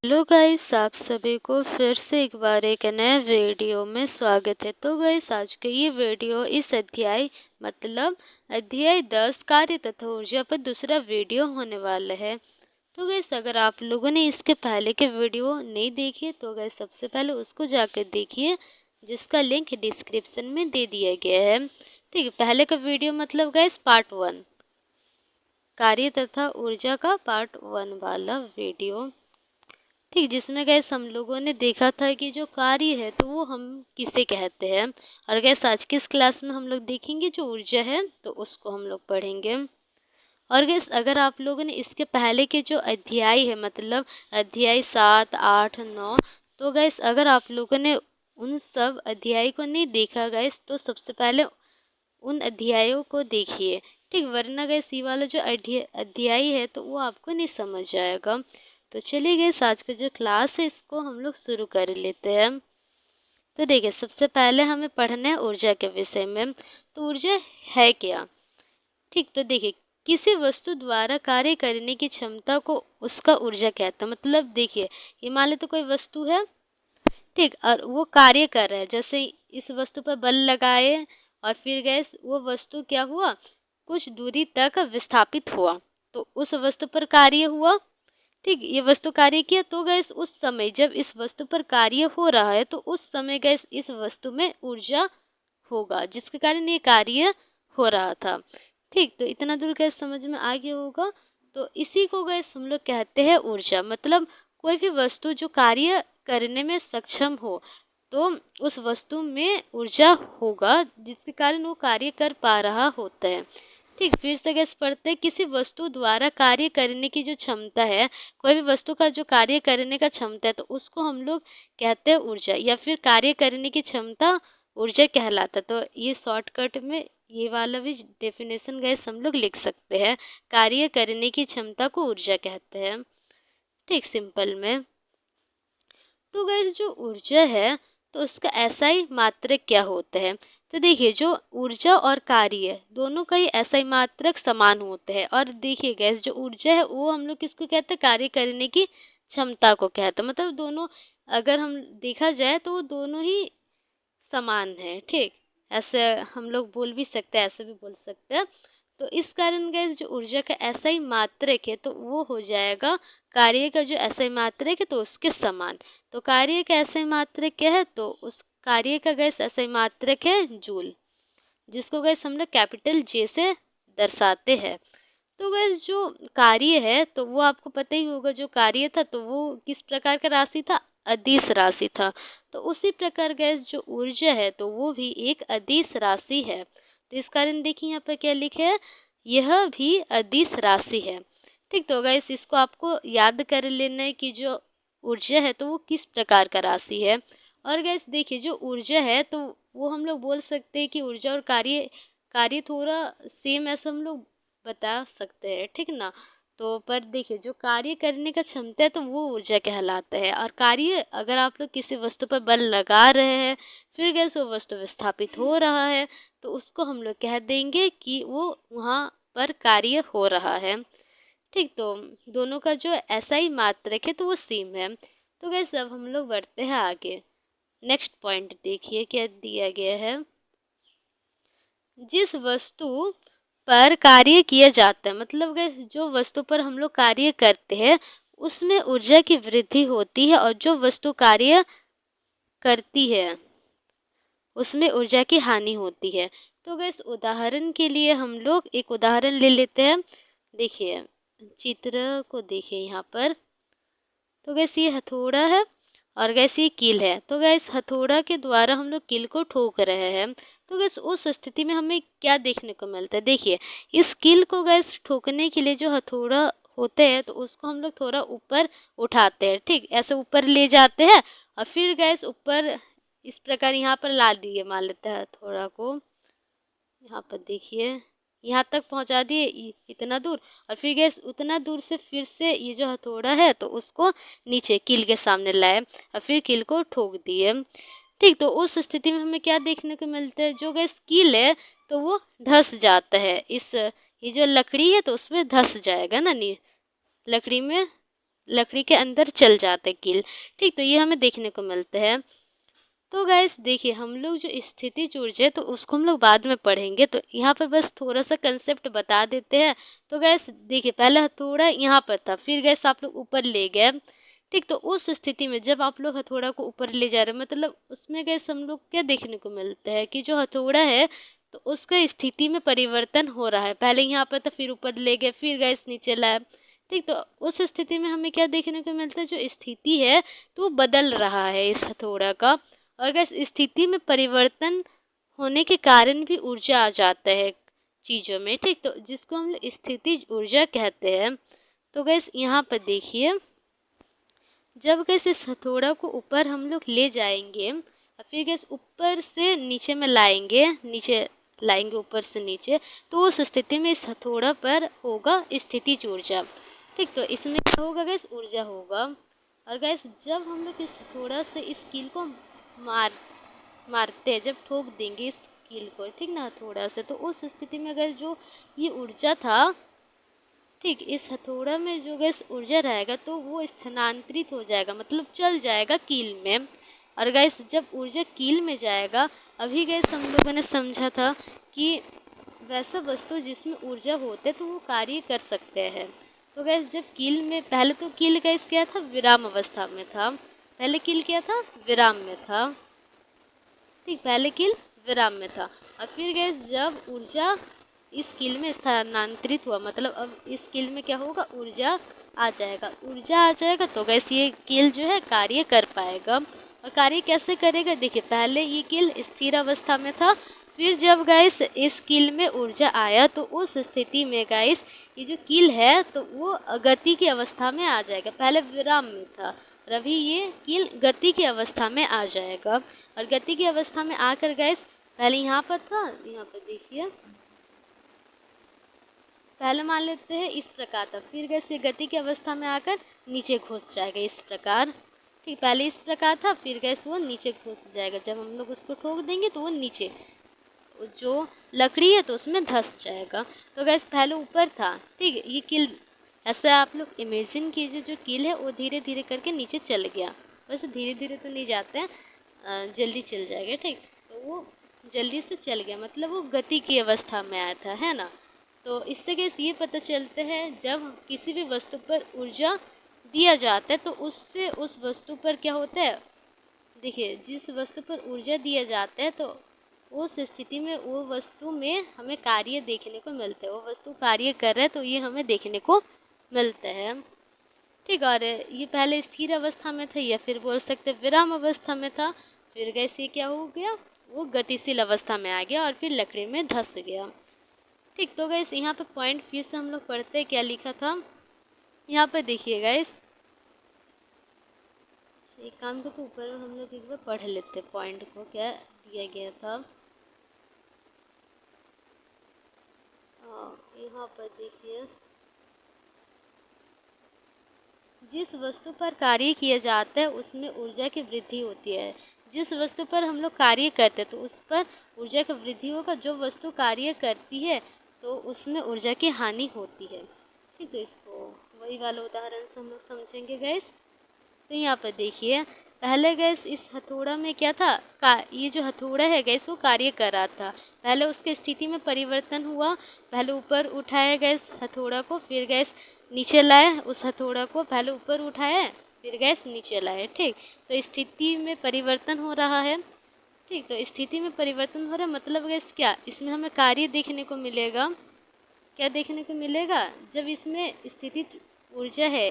Hello guys, आप सभी को फिर से एक बार एक नए वीडियो में स्वागत है। तो गाइस, आज के ये वीडियो इस अध्याय मतलब अध्याय 10 कार्य तथा ऊर्जा पर दूसरा वीडियो होने वाला है। तो गाइस, अगर आप लोगों ने इसके पहले के वीडियो नहीं देखे तो गाइस सबसे पहले उसको जाकर देखिए, जिसका लिंक डिस्क्रिप्शन में दे दिया गया है। ठीक है, पहले का वीडियो मतलब गाइस पार्ट 1 कार्य तथा ऊर्जा का पार्ट 1 वाला वीडियो। ठीक, जिसमें गैस हम लोगों ने देखा था कि जो कार्य है तो वो हम किसे कहते हैं। और गैस आज की इस क्लास में हम लोग देखेंगे जो ऊर्जा है तो उसको हम लोग पढ़ेंगे। और गैस अगर आप लोगों ने इसके पहले के जो अध्याय है मतलब अध्याय 7, 8, 9, तो गैस अगर आप लोगों ने उन सब अध्याय को नहीं देखा गैस तो सबसे पहले उन अध्यायों को देखिए। ठीक, वरना गैस ये वाला जो अध्याय है तो वो आपको नहीं समझ आएगा। तो चलिए गैस आज का जो क्लास है इसको हम लोग शुरू कर लेते हैं। तो देखिए, सबसे पहले हमें पढ़ना है ऊर्जा के विषय में। तो ऊर्जा है क्या? ठीक, तो देखिए, किसी वस्तु द्वारा कार्य करने की क्षमता को उसका ऊर्जा कहता है। मतलब देखिए, ये मान लो तो कोई वस्तु है, ठीक, और वो कार्य कर रहा है। जैसे इस वस्तु पर बल लगाए और फिर गैस वो वस्तु क्या हुआ, कुछ दूरी तक विस्थापित हुआ, तो उस वस्तु पर कार्य हुआ। ठीक, ये वस्तु कार्य किया तो गैस उस समय जब इस वस्तु पर कार्य हो रहा है तो उस समय गैस इस वस्तु में ऊर्जा होगा, जिसके कारण ये कार्य हो रहा था। ठीक, तो इतना दूर गैस समझ में आ गया होगा। तो इसी को गैस हम लोग कहते हैं ऊर्जा। मतलब कोई भी वस्तु जो कार्य करने में सक्षम हो तो उस वस्तु में ऊर्जा होगा, जिसके कारण वो कार्य कर पा रहा होता है। ठीक, फिर से गैस पढ़ते हैं, किसी वस्तु द्वारा कार्य करने की जो क्षमता है, कोई भी वस्तु का जो कार्य करने का क्षमता है तो उसको हम लोग कहते हैं ऊर्जा, या फिर कार्य करने की क्षमता ऊर्जा कहलाता। तो ये शॉर्टकट में ये वाला भी डेफिनेशन गैस हम लोग लिख सकते हैं, कार्य करने की क्षमता को ऊर्जा कहते हैं। ठीक, सिंपल में। तो गैस जो ऊर्जा है तो उसका ऐसा ही मात्रक क्या होता है? तो देखिए, जो ऊर्जा और कार्य दोनों का ही ऐसा ही मात्रक समान होता है। और देखिए गैस, जो ऊर्जा है वो हम लोग किसको कहते हैं? कार्य करने की क्षमता को कहते हैं। मतलब दोनों अगर हम देखा जाए तो वो दोनों ही समान है। ठीक, ऐसे हम लोग बोल भी सकते हैं, ऐसे भी बोल सकते हैं। तो इस कारण गैस जो ऊर्जा का ऐसा ही मात्रक है तो वो हो जाएगा कार्य का जो ऐसा ही मात्रक है तो उसके समान। तो कार्य का ऐसा ही मात्रक क्या है? तो उस कार्य का गैस ऐसा ही मात्रक है जूल, जिसको गैस हम लोग कैपिटल जे से दर्शाते हैं। तो गैस जो कार्य है तो वो आपको पता ही होगा, जो कार्य था तो वो किस प्रकार का राशि था? अदिश राशि था। तो उसी प्रकार गैस जो ऊर्जा है तो वो भी एक अदिश राशि है। तो इस कारण देखिए यहाँ पर क्या लिखे है, यह भी अदिश राशि है। ठीक, तो गैस इसको आपको याद कर लेना है कि जो ऊर्जा है तो वो किस प्रकार का राशि है। और गैस देखिए, जो ऊर्जा है तो वो हम लोग बोल सकते हैं कि ऊर्जा और कार्य कार्य थोड़ा सेम ऐसा हम लोग बता सकते हैं, ठीक ना। तो पर देखिए, जो कार्य करने का क्षमता है तो वो ऊर्जा कहलाता है। और कार्य अगर आप लोग किसी वस्तु पर बल लगा रहे हैं फिर गैस वो वस्तु विस्थापित हो रहा है तो उसको हम लोग कह देंगे कि वो वहाँ पर कार्य हो रहा है। ठीक, तो दोनों का जो ऐसा ही मात्रक है तो वो सेम है। तो गैस अब हम लोग बढ़ते हैं आगे। नेक्स्ट पॉइंट देखिए क्या दिया गया है। जिस वस्तु पर कार्य किया जाता है, मतलब गैस जो वस्तु पर हम लोग कार्य करते हैं उसमें ऊर्जा की वृद्धि होती है, और जो वस्तु कार्य करती है उसमें ऊर्जा की हानि होती है। तो गैस उदाहरण के लिए हम लोग एक उदाहरण ले लेते हैं। देखिए, चित्र को देखिए यहाँ पर। तो गैस ये हथौड़ा है और गैस ये कील है। तो गैस हथौड़ा के द्वारा हम लोग कील को ठोक रहे हैं। तो गैस उस स्थिति में हमें क्या देखने को मिलता है? देखिए, इस कील को गैस ठोकने के लिए जो हथौड़ा होते हैं तो उसको हम लोग थोड़ा ऊपर उठाते हैं। ठीक, ऐसे ऊपर ले जाते हैं और फिर गैस ऊपर इस प्रकार यहाँ पर ला दिए, मान लेते हैं हथौड़ा को। यहाँ पर देखिए, यहाँ तक पहुँचा दिए इतना दूर, और फिर गैस उतना दूर से फिर से ये जो हथौड़ा है तो उसको नीचे कील के सामने लाए और फिर कील को ठोक दिए। ठीक, तो उस स्थिति में हमें क्या देखने को मिलता है? जो गैस कील है तो वो धंस जाता है। इस ये जो लकड़ी है तो उसमें धंस जाएगा ना, नी लकड़ी में लकड़ी के अंदर चल जाता है कील। ठीक, तो ये हमें देखने को मिलता है। तो गाइस देखिए, हम लोग जो स्थितिज ऊर्जा है तो उसको हम लोग बाद में पढ़ेंगे, तो यहाँ पर बस थोड़ा सा कंसेप्ट बता देते हैं। तो गाइस देखिए, पहले हथौड़ा यहाँ पर था, फिर गैस आप लोग ऊपर ले गए। ठीक, तो उस स्थिति में जब आप लोग हथौड़ा को ऊपर ले जा रहे हैं, मतलब उसमें गैस हम लोग क्या देखने को मिलता है कि जो हथौड़ा है तो उसका स्थिति में परिवर्तन हो रहा है। पहले यहाँ पर था, फिर ऊपर ले गए, फिर गैस नीचे लाए। ठीक, तो उस स्थिति में हमें क्या देखने को मिलता है, जो स्थिति है तो वो बदल रहा है इस हथौड़ा का। और गैस स्थिति में परिवर्तन होने के कारण भी ऊर्जा आ जाता है चीज़ों में। ठीक, तो जिसको हम लोग स्थितिज ऊर्जा कहते हैं। तो गैस यहाँ पर देखिए, जब गैस इस हथौड़ा को ऊपर हम लोग ले जाएंगे और फिर गैस ऊपर से नीचे में लाएंगे, नीचे लाएंगे ऊपर से नीचे, तो उस स्थिति में इस हथौड़ा पर होगा स्थितिज ऊर्जा। ठीक, तो इसमें क्या होगा गैस, ऊर्जा होगा। और गैस जब हम लोग इस हथौड़ा से इस कील को मारते हैं, जब ठोक देंगे इस कील को, ठीक ना, हथौड़ा से, तो उस स्थिति में गैस जो ये ऊर्जा था, ठीक, इस हथौड़ा में जो गैस ऊर्जा रहेगा तो वो स्थानांतरित हो जाएगा, मतलब चल जाएगा कील में। और गैस जब ऊर्जा कील में जाएगा, अभी गैस हम लोगों ने समझा था कि वैसा वस्तु जिसमें ऊर्जा होते तो वो कार्य कर सकते हैं। तो गैस जब कील में, पहले तो कील गैस क्या था, विराम अवस्था में था। पहले कील क्या था, विराम में था। ठीक, पहले कील विराम में था, और फिर गैस जब ऊर्जा इस कील में स्थानांतरित हुआ, मतलब अब इस कील में क्या होगा, ऊर्जा आ जाएगा। ऊर्जा आ जाएगा तो गैस ये कील जो है कार्य कर पाएगा। और कार्य कैसे करेगा, देखिए, पहले ये कील स्थिर अवस्था में था, फिर जब गैस इस कील में ऊर्जा आया तो उस स्थिति में गैस ये जो कील है तो वो गति की अवस्था में आ जाएगा। पहले विराम में था और अभी ये कील गति की अवस्था में आ जाएगा। और गति की अवस्था में आकर गैस, पहले यहाँ पर था, यहाँ पर देखिए, पहले मान लेते हैं इस प्रकार था, फिर गैस ये गति की अवस्था में आकर नीचे घुस जाएगा इस प्रकार। ठीक, पहले इस प्रकार था, फिर गैस वो नीचे घुस जाएगा। जब हम लोग उसको ठोक देंगे तो वो नीचे, जो लकड़ी है तो उसमें धंस जाएगा। तो गैस पहले ऊपर था, ठीक, ये कील, ऐसे आप लोग इमेजिन कीजिए, जो कील है वो धीरे धीरे करके नीचे चल गया। वैसे धीरे धीरे तो नहीं जाते हैं, जल्दी चल जाएगा। ठीक, तो वो जल्दी से चल गया, मतलब वो गति की अवस्था में आया था, है ना। तो इससे गैस ये पता चलता है, जब किसी भी वस्तु पर ऊर्जा दिया जाता है तो उससे उस वस्तु पर क्या होता है, देखिए, जिस वस्तु पर ऊर्जा दिया जाता है तो उस स्थिति में वो वस्तु में हमें कार्य देखने को मिलता है। वो वस्तु कार्य कर रहा है तो ये हमें देखने को मिलता है। ठीक, और ये पहले स्थिर अवस्था में था, या फिर बोल सकते विराम अवस्था में था, फिर गैस ये क्या हो गया, वो गतिशील अवस्था में आ गया और फिर लकड़ी में धंस गया। ठीक, तो गैस यहाँ पे पॉइंट फिर से हम लोग पढ़ते हैं, क्या लिखा था यहाँ पे, देखिए गैस, एक काम को तो ऊपर हम लोग एक बार पढ़ लेते पॉइंट को, क्या दिया गया था। यहाँ पर देखिए, जिस वस्तु पर कार्य किया जाता है उसमें ऊर्जा की वृद्धि होती है। जिस वस्तु पर हम लोग कार्य करते हैं तो उस पर ऊर्जा की वृद्धि होगा। जो वस्तु कार्य करती है तो उसमें ऊर्जा की हानि होती है। ठीक है, इसको वही वाला उदाहरण से हम लोग समझेंगे गैस। तो यहाँ पर देखिए, पहले गैस इस हथौड़ा में क्या था, ये जो हथौड़ा है गैस वो कार्य कर रहा था। पहले उसके स्थिति में परिवर्तन हुआ, पहले ऊपर उठाया गैस हथौड़ा को, फिर गैस नीचे लाए उस हथौड़ा को, पहले ऊपर उठाया फिर गैस नीचे लाए। ठीक, तो स्थिति में परिवर्तन हो रहा है। ठीक, तो स्थिति में परिवर्तन हो रहा है, मतलब गैस क्या, इसमें हमें कार्य देखने को मिलेगा। क्या देखने को मिलेगा, जब इसमें स्थिति ऊर्जा है,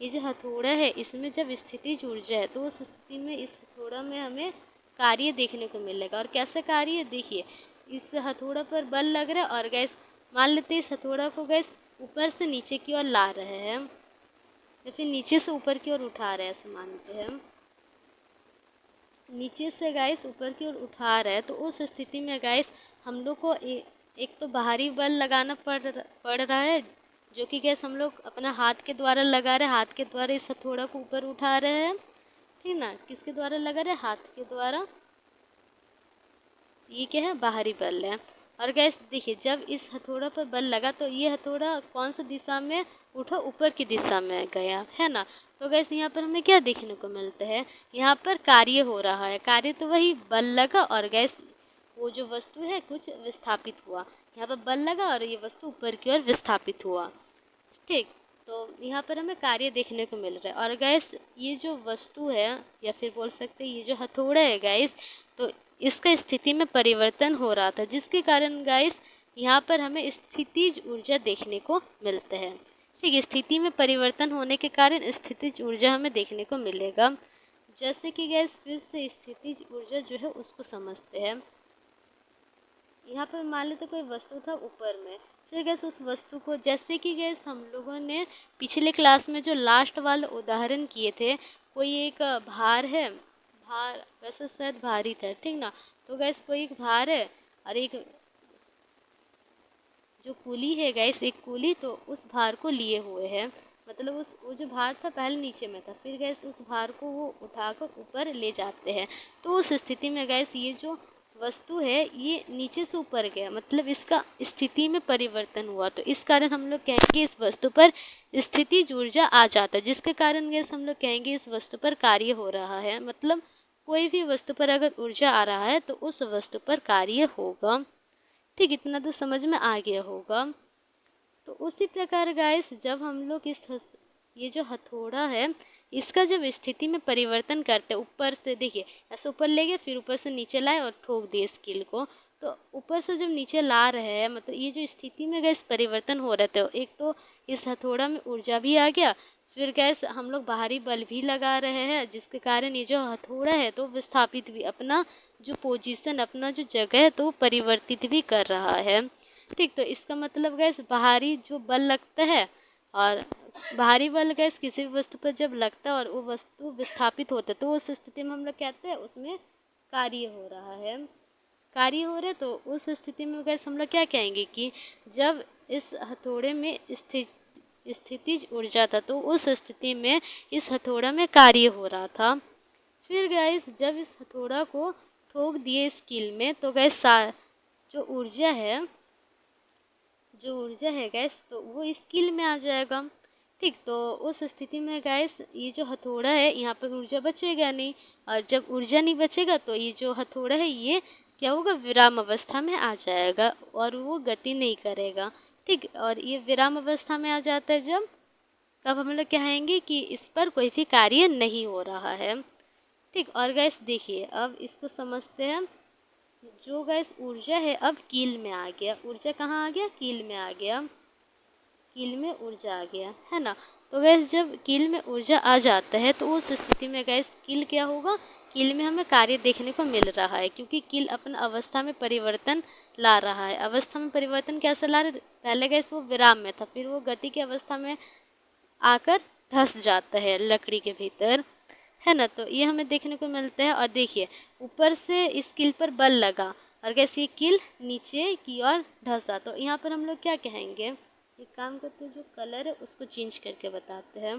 ये जो हथौड़ा है इसमें जब स्थितिज ऊर्जा है तो उस स्थिति में इस हथौड़ा में हमें कार्य देखने को मिलेगा। और कैसे कार्य, देखिए, इस हथौड़ा पर बल लग रहा है और गैस मान लेते हैं इस हथौड़ा को गैस ऊपर से नीचे की ओर ला रहे हैं, या फिर नीचे से ऊपर की ओर उठा रहे हैं, ऐसे मानते हैं, नीचे से गैस ऊपर की ओर उठा रहे हैं, तो उस स्थिति में गैस हम लोग को एक तो बाहरी बल लगाना पड़ रहा है, जो कि गैस हम लोग अपना हाथ के द्वारा लगा रहे हैं, हाथ के द्वारा इस हथौड़ा को ऊपर उठा रहे हैं। ठीक ना, किसके द्वारा लगा रहे हैं, हाथ के द्वारा, ये क्या है, बाहरी बल है। और गैस देखिए, जब इस हथौड़ा पर बल लगा तो ये हथौड़ा कौन सी दिशा में उठा, ऊपर की दिशा में गया, है ना। तो गैस यहाँ पर हमें क्या देखने को मिलता है, यहाँ पर कार्य हो रहा है। कार्य तो वही बल लगा और गैस वो जो वस्तु है कुछ विस्थापित हुआ। यहाँ पर बल लगा और ये वस्तु ऊपर की ओर विस्थापित हुआ। ठीक, तो यहाँ पर हमें कार्य देखने को मिल रहा है। और गैस ये जो वस्तु है, या फिर बोल सकते हैं ये जो हथौड़ा है गैस, तो इसका स्थिति में परिवर्तन हो रहा था, जिसके कारण गैस यहाँ पर हमें स्थितिज ऊर्जा देखने को मिलता है। ठीक, स्थिति में परिवर्तन होने के कारण स्थितिज ऊर्जा हमें देखने को मिलेगा। जैसे कि गैस फिर से स्थितिज ऊर्जा जो है उसको समझते हैं। यहाँ पर मान लेते कोई वस्तु था ऊपर में, फिर गैस उस वस्तु को, जैसे कि गैस हम लोगों ने पिछले क्लास में जो लास्ट वाला उदाहरण किए थे, कोई एक भार है, भार वैसे शायद भारी था, ठीक ना। तो गैस कोई एक भार है और एक जो कूली है गैस, एक कूली तो उस भार को लिए हुए है, मतलब उस वो जो भार था पहले नीचे में था, फिर गैस उस भार को वो उठाकर ऊपर ले जाते हैं। तो उस स्थिति में गैस ये जो वस्तु है ये नीचे से ऊपर गया, मतलब इसका स्थिति में परिवर्तन हुआ। तो इस कारण हम लोग कहेंगे इस वस्तु पर स्थितिज ऊर्जा आ जाता है, जिसके कारण गैस हम लोग कहेंगे इस वस्तु पर कार्य हो रहा है। मतलब कोई भी वस्तु पर अगर ऊर्जा आ रहा है तो उस वस्तु पर कार्य होगा। ठीक, इतना तो समझ में आ गया होगा। तो उसी प्रकार गाइस जब हम लोग ये जो हथौड़ा है इसका जब स्थिति में परिवर्तन करते हैं, ऊपर से देखिए ऐसे ऊपर ले गए, फिर ऊपर से नीचे लाए और ठोक दिए स्किल को, तो ऊपर से जब नीचे ला रहे हैं, मतलब ये जो स्थिति में गैस परिवर्तन हो रहे थे, एक तो इस हथौड़ा में ऊर्जा भी आ गया, फिर गैस हम लोग बाहरी बल भी लगा रहे हैं, जिसके कारण ये जो हथौड़ा है तो विस्थापित भी अपना जो पोजीशन, अपना जो जगह है तो परिवर्तित भी कर रहा है। ठीक, तो इसका मतलब गैस बाहरी जो बल लगता है, और बाहरी बल गैस किसी भी वस्तु पर जब लगता है और वो वस्तु विस्थापित होता है, तो उस स्थिति में हम लोग कहते हैं उसमें कार्य हो रहा है। कार्य हो रहा है तो उस स्थिति में गैस हम लोग क्या कहेंगे कि जब इस हथौड़े में स्थितिज ऊर्जा था तो उस स्थिति में इस हथौड़ा में कार्य हो रहा था। फिर गैस जब इस हथौड़ा को ठोक दिए इस कील में, तो गैस जो ऊर्जा है, गैस तो वो इस कील में आ जाएगा। ठीक, तो उस स्थिति में गैस ये जो हथौड़ा है यहाँ पर ऊर्जा बचेगा नहीं, और जब ऊर्जा नहीं बचेगा तो ये जो हथौड़ा है ये क्या होगा, विराम अवस्था में आ जाएगा और वो गति नहीं करेगा। ठीक, और ये विराम अवस्था में आ जाता है जब, तब हम लोग कहेंगे कि इस पर कोई भी कार्य नहीं हो रहा है। ठीक, और गैस देखिए अब इसको समझते हैं। जो गैस ऊर्जा है अब कील में आ गया, ऊर्जा कहाँ आ गया, कील में आ गया, कील में ऊर्जा आ गया, है ना। तो गैस जब कील में ऊर्जा आ जाता है तो उस स्थिति में गैस कील क्या होगा, कील में हमें कार्य देखने को मिल रहा है, क्योंकि कील अपना अवस्था में परिवर्तन ला रहा है। अवस्था में परिवर्तन कैसे ला रहे, पहले गैस वो विराम में था, फिर वो गति की अवस्था में आकर धंस जाता है लकड़ी के भीतर, है ना। तो ये हमें देखने को मिलता है। और देखिए ऊपर से इस कील पर बल लगा और गैस ये कील नीचे की ओर धंसा, तो यहाँ पर हम लोग क्या कहेंगे, एक काम करते हैं, जो कलर है उसको चेंज करके बताते हैं।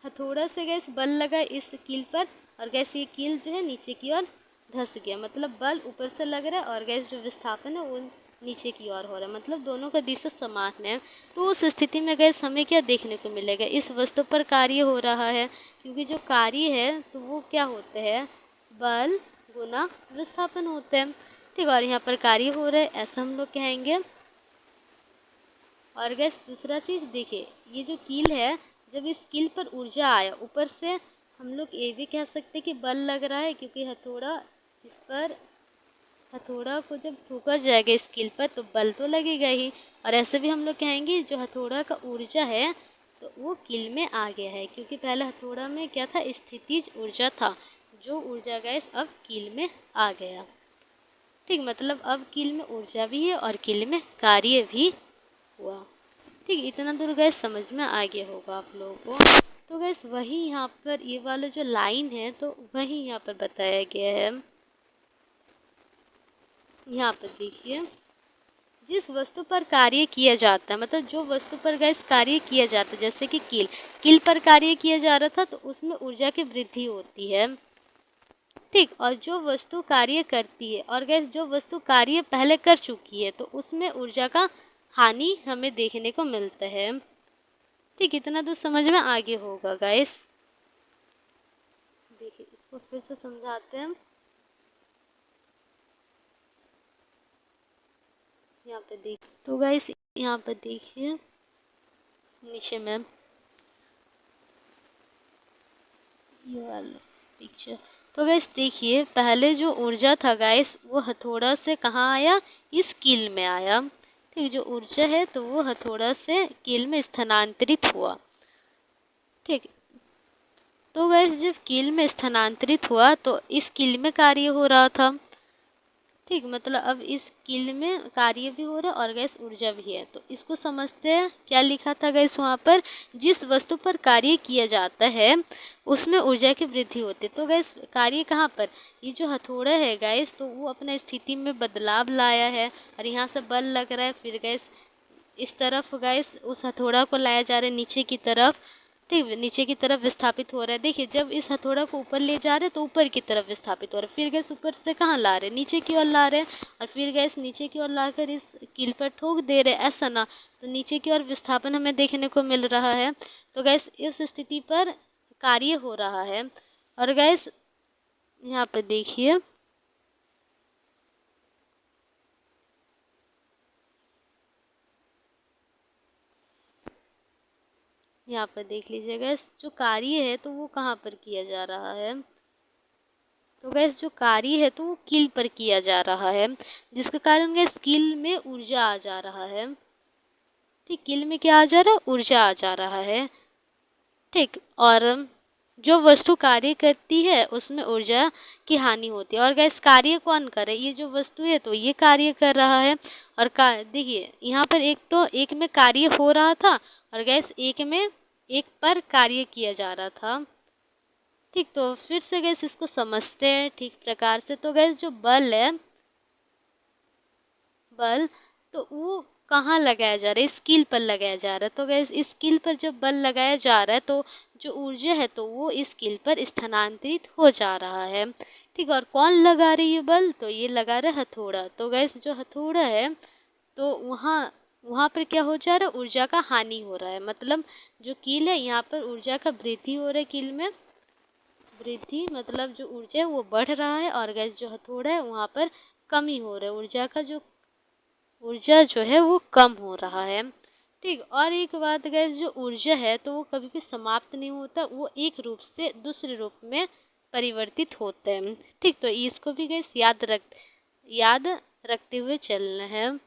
हथौड़ा से गैस बल लगा इस कील पर और गैस ये कील जो है नीचे की ओर धंस गया, मतलब बल ऊपर से लग रहा है और गैस जो विस्थापन है वो नीचे की ओर हो रहा है, मतलब दोनों का दिशा समान है। तो उस स्थिति में गैस हमें क्या देखने को मिलेगा, इस वस्तु पर कार्य हो रहा है, क्योंकि जो कार्य है तो वो क्या होते हैं, बल गुना विस्थापन होते हैं। ठीक, और यहाँ पर कार्य हो रहा है ऐसा हम लोग कहेंगे। और गैस दूसरा चीज़ देखिए, ये जो कील है, जब इस कील पर ऊर्जा आया ऊपर से, हम लोग ये भी कह सकते हैं कि बल लग रहा है, क्योंकि इस पर हथौड़ा को जब ठोका जाएगा इस कील पर तो बल तो लगेगा ही। और ऐसे भी हम लोग कहेंगे जो हथौड़ा का ऊर्जा है तो वो कील में आ गया है, क्योंकि पहले हथौड़ा में क्या था, स्थितिज ऊर्जा था, जो ऊर्जा गैस अब कील में आ गया। ठीक, मतलब अब कील में ऊर्जा भी है और कील में कार्य भी हुआ। ठीक, इतना दूर गैस समझ में आ गया होगा आप लोगों को। तो गैस वही यहाँ पर ये वाला जो लाइन है तो वही यहाँ पर बताया गया है। यहाँ पर देखिए, जिस वस्तु पर कार्य किया जाता है, मतलब जो वस्तु पर गैस कार्य किया जाता है, जैसे कि कील पर कार्य किया जा रहा था तो उसमें ऊर्जा की वृद्धि होती है। ठीक। और जो वस्तु कार्य करती है और गैस जो वस्तु कार्य पहले कर चुकी है तो उसमें ऊर्जा का हानि हमें देखने को मिलता है। ठीक, इतना तो समझ में आगे होगा गाइस। देखिए इसको फिर से समझाते हैं। यहाँ पे देखिए तो गाइस, यहाँ पे देखिए नीचे में ये वाला पिक्चर। तो गाइस देखिए, पहले जो ऊर्जा था गाइस वो हथौड़ा से कहाँ आया, इस कील में आया। ठीक, जो ऊर्जा है तो वो हथौड़ा से कील में स्थानांतरित हुआ। ठीक, तो गाइस जब कील में स्थानांतरित हुआ तो इस कील में कार्य हो रहा था। ठीक, मतलब अब इस कील में कार्य भी हो रहा है और गैस ऊर्जा भी है। तो इसको समझते हैं, क्या लिखा था गैस वहाँ पर, जिस वस्तु पर कार्य किया जाता है उसमें ऊर्जा की वृद्धि होती है। तो गैस कार्य कहाँ पर, ये जो हथौड़ा है गैस तो वो अपने स्थिति में बदलाव लाया है और यहाँ से बल लग रहा है, फिर गैस इस तरफ गैस उस हथौड़ा को लाया जा रहा है नीचे की तरफ। ठीक, नीचे की तरफ विस्थापित हो रहा है। देखिए जब इस हथौड़ा को ऊपर ले जा रहे हैं तो ऊपर की तरफ विस्थापित हो रहा है, फिर गैस ऊपर से कहाँ ला रहे हैं, नीचे की ओर ला रहे हैं और फिर गैस नीचे की ओर लाकर इस कील पर ठोक दे रहे हैं, ऐसा ना। तो नीचे की ओर विस्थापन हमें देखने को मिल रहा है। तो गैस इस स्थिति पर कार्य हो रहा है। और गैस यहाँ पे देखिए, यहाँ पर देख लीजिएगा जो कार्य है तो वो कहाँ पर किया जा रहा है। तो गैस जो कार्य है तो वो कील पर किया जा रहा है, जिसके कारण गैस कील में ऊर्जा आ जा रहा है। ठीक, कील में क्या आ जा रहा है, ऊर्जा आ जा रहा है। ठीक, और जो वस्तु कार्य करती है उसमें ऊर्जा की हानि होती है। और गैस कार्य कौन करे, ये जो वस्तु है तो ये कार्य कर रहा है। और देखिए यहाँ पर एक तो एक में कार्य हो रहा था और गैस एक पर कार्य किया जा रहा था। ठीक, तो फिर से गैस इसको समझते हैं ठीक प्रकार से। तो गैस जो बल है, बल तो वो कहाँ लगाया जा रहा है, स्किल पर लगाया जा रहा है। तो गैस इस स्किल पर जब बल लगाया जा रहा है तो जो ऊर्जा है तो वो इस स्किल पर स्थानांतरित हो जा रहा है। ठीक, और कौन लगा रही है बल, तो ये लगा रहा है हथौड़ा। तो गैस जो हथौड़ा है तो वहाँ वहाँ पर क्या हो जा रहा है, ऊर्जा का हानि हो रहा है। मतलब जो कील है यहाँ पर ऊर्जा का वृद्धि हो रहा है, कील में वृद्धि मतलब जो ऊर्जा है वो बढ़ रहा है और गैस जो हथौड़ा है वहाँ पर कमी हो रहा है, ऊर्जा का जो ऊर्जा जो है वो कम हो रहा है। ठीक, और एक बात गैस, जो ऊर्जा है तो वो कभी भी समाप्त नहीं होता, वो एक रूप से दूसरे रूप में परिवर्तित होते हैं। ठीक, तो इसको भी गैस याद रखते हुए चलना है।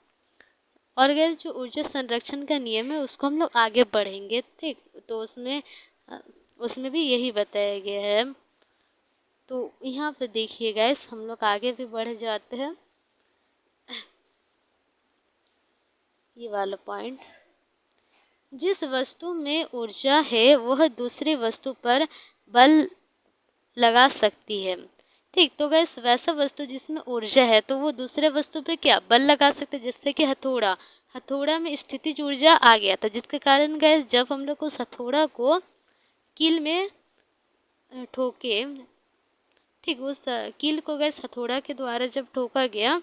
और गैस जो ऊर्जा संरक्षण का नियम है उसको हम लोग आगे बढ़ेंगे। ठीक, तो उसमें भी यही बताया गया है। तो यहाँ पे देखिए गैस, हम लोग आगे भी बढ़ जाते हैं। ये वाला पॉइंट, जिस वस्तु में ऊर्जा है वह दूसरी वस्तु पर बल लगा सकती है। ठीक, तो गैस वैसा वस्तु जिसमें ऊर्जा है तो वो दूसरे वस्तु पर क्या बल लगा सकते हैं, जैसे कि हथौड़ा। हथौड़ा में स्थितिज ऊर्जा आ गया था जिसके कारण गैस जब हम लोग उस हथौड़ा को कील में ठोके, ठीक, उस कील को गैस हथौड़ा के द्वारा जब ठोका गया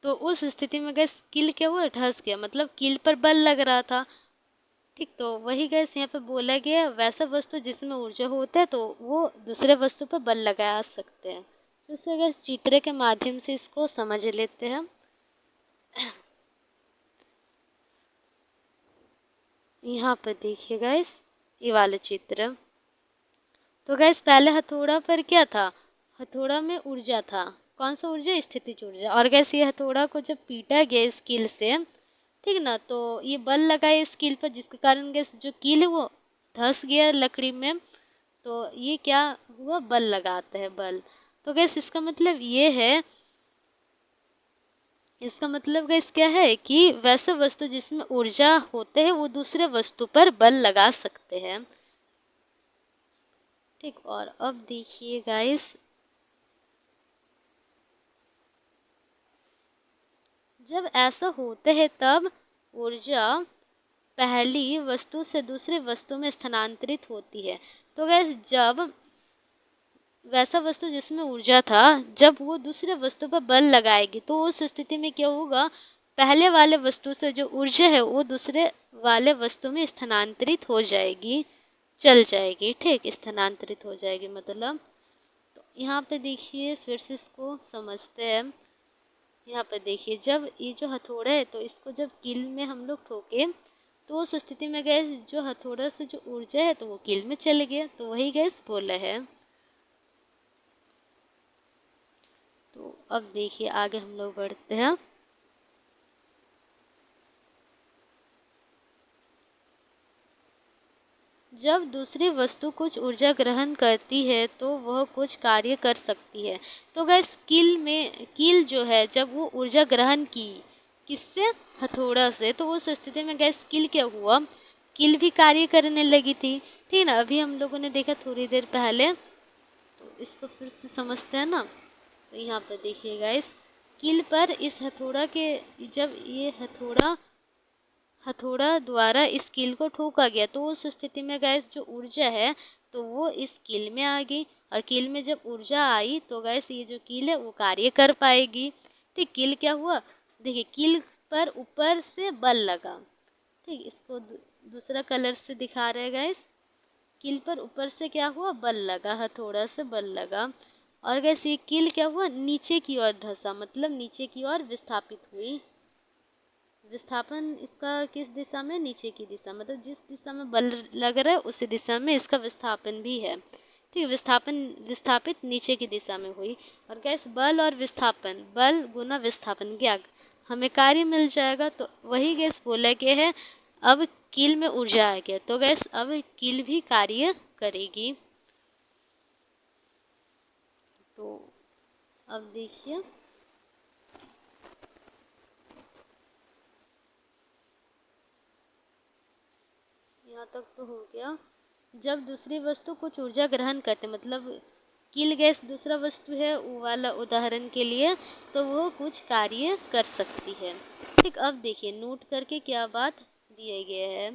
तो उस स्थिति में गैस कील क्या हुआ, धंस गया, मतलब कील पर बल लग रहा था। ठीक, तो वही गैस यहाँ पे बोला गया, वैसा वस्तु जिसमें ऊर्जा होता है तो वो दूसरे वस्तु पर बल लगा सकते हैं। तो इससे गैस चित्र के माध्यम से इसको समझ लेते हैं। यहाँ पर देखिए गैस ये वाला चित्र। तो गैस पहले हथौड़ा पर क्या था, हथौड़ा में ऊर्जा था, कौन सा ऊर्जा, स्थितिज ऊर्जा। और गैस ये हथौड़ा को जब पीटा गया इस कील से, ठीक ना, तो ये बल लगा इस कील पर जिसके कारण गैस जो कील है वो धंस गया लकड़ी में। तो ये क्या हुआ, बल लगाता है, बल। तो गैस इसका मतलब ये है, इसका मतलब गैस क्या है कि वैसे वस्तु जिसमें ऊर्जा होते हैं वो दूसरे वस्तु पर बल लगा सकते हैं। ठीक, और अब देखिए गाइस, जब ऐसा होता है तब ऊर्जा पहली वस्तु से दूसरी वस्तु में स्थानांतरित होती है। तो गैस जब वैसा वस्तु जिसमें ऊर्जा था, जब वो दूसरे वस्तु पर बल लगाएगी तो उस स्थिति में क्या होगा, पहले वाले वस्तु से जो ऊर्जा है वो दूसरे वाले वस्तु में स्थानांतरित हो जाएगी, चल जाएगी। ठीक, स्थानांतरित हो जाएगी मतलब। तो यहाँ पे देखिए फिर से इसको समझते हैं। यहाँ पे देखिए जब ये जो हथौड़ा है तो इसको जब कील में हम लोग ठोके तो उस स्थिति में गैस जो हथौड़ा से जो ऊर्जा है तो वो कील में चले गया, तो वही गैस बोला है। तो अब देखिए आगे हम लोग बढ़ते हैं। जब दूसरी वस्तु कुछ ऊर्जा ग्रहण करती है तो वह कुछ कार्य कर सकती है। तो गैस कील जो है जब वो ऊर्जा ग्रहण की किससे, हथौड़ा से, तो उस स्थिति में गैस कील क्या हुआ, कील भी कार्य करने लगी थी। ठीक ना, अभी हम लोगों ने देखा थोड़ी देर पहले। तो इसको फिर से समझते हैं ना। तो यहाँ पर देखिए गाइस, कील पर इस हथौड़ा के, जब ये हथौड़ा द्वारा इस कील को ठोका गया तो उस स्थिति में गैस जो ऊर्जा है तो वो इस कील में आ गई, और कील में जब ऊर्जा आई तो गैस ये जो कील है वो कार्य कर पाएगी। ठीक, कील क्या हुआ, देखिए कील पर ऊपर से बल लगा। ठीक, इसको दूसरा कलर से दिखा रहे हैं गैस। कील पर ऊपर से क्या हुआ, बल लगा, हथौड़ा से बल लगा, और गैस ये कील क्या हुआ, नीचे की ओर धंसा, मतलब नीचे की ओर विस्थापित हुई। विस्थापन इसका किस दिशा में, नीचे की दिशा, मतलब जिस दिशा में बल लग रहा है उसी दिशा में इसका विस्थापन भी है। ठीक, विस्थापित नीचे की दिशा में हुई। और गैस बल और विस्थापन, बल गुना विस्थापन क्या, हमें कार्य मिल जाएगा। तो वही गैस बोला कि है अब कील में ऊर्जा आ गया तो गैस अब कील भी कार्य करेगी। तो अब देखिए यहाँ तक तो हो गया। जब दूसरी वस्तु कुछ ऊर्जा ग्रहण करते, मतलब कील गैस दूसरा वस्तु है वो वाला उदाहरण के लिए, तो वो कुछ कार्य कर सकती है। ठीक, अब देखिए नोट करके क्या बात दिए गए है।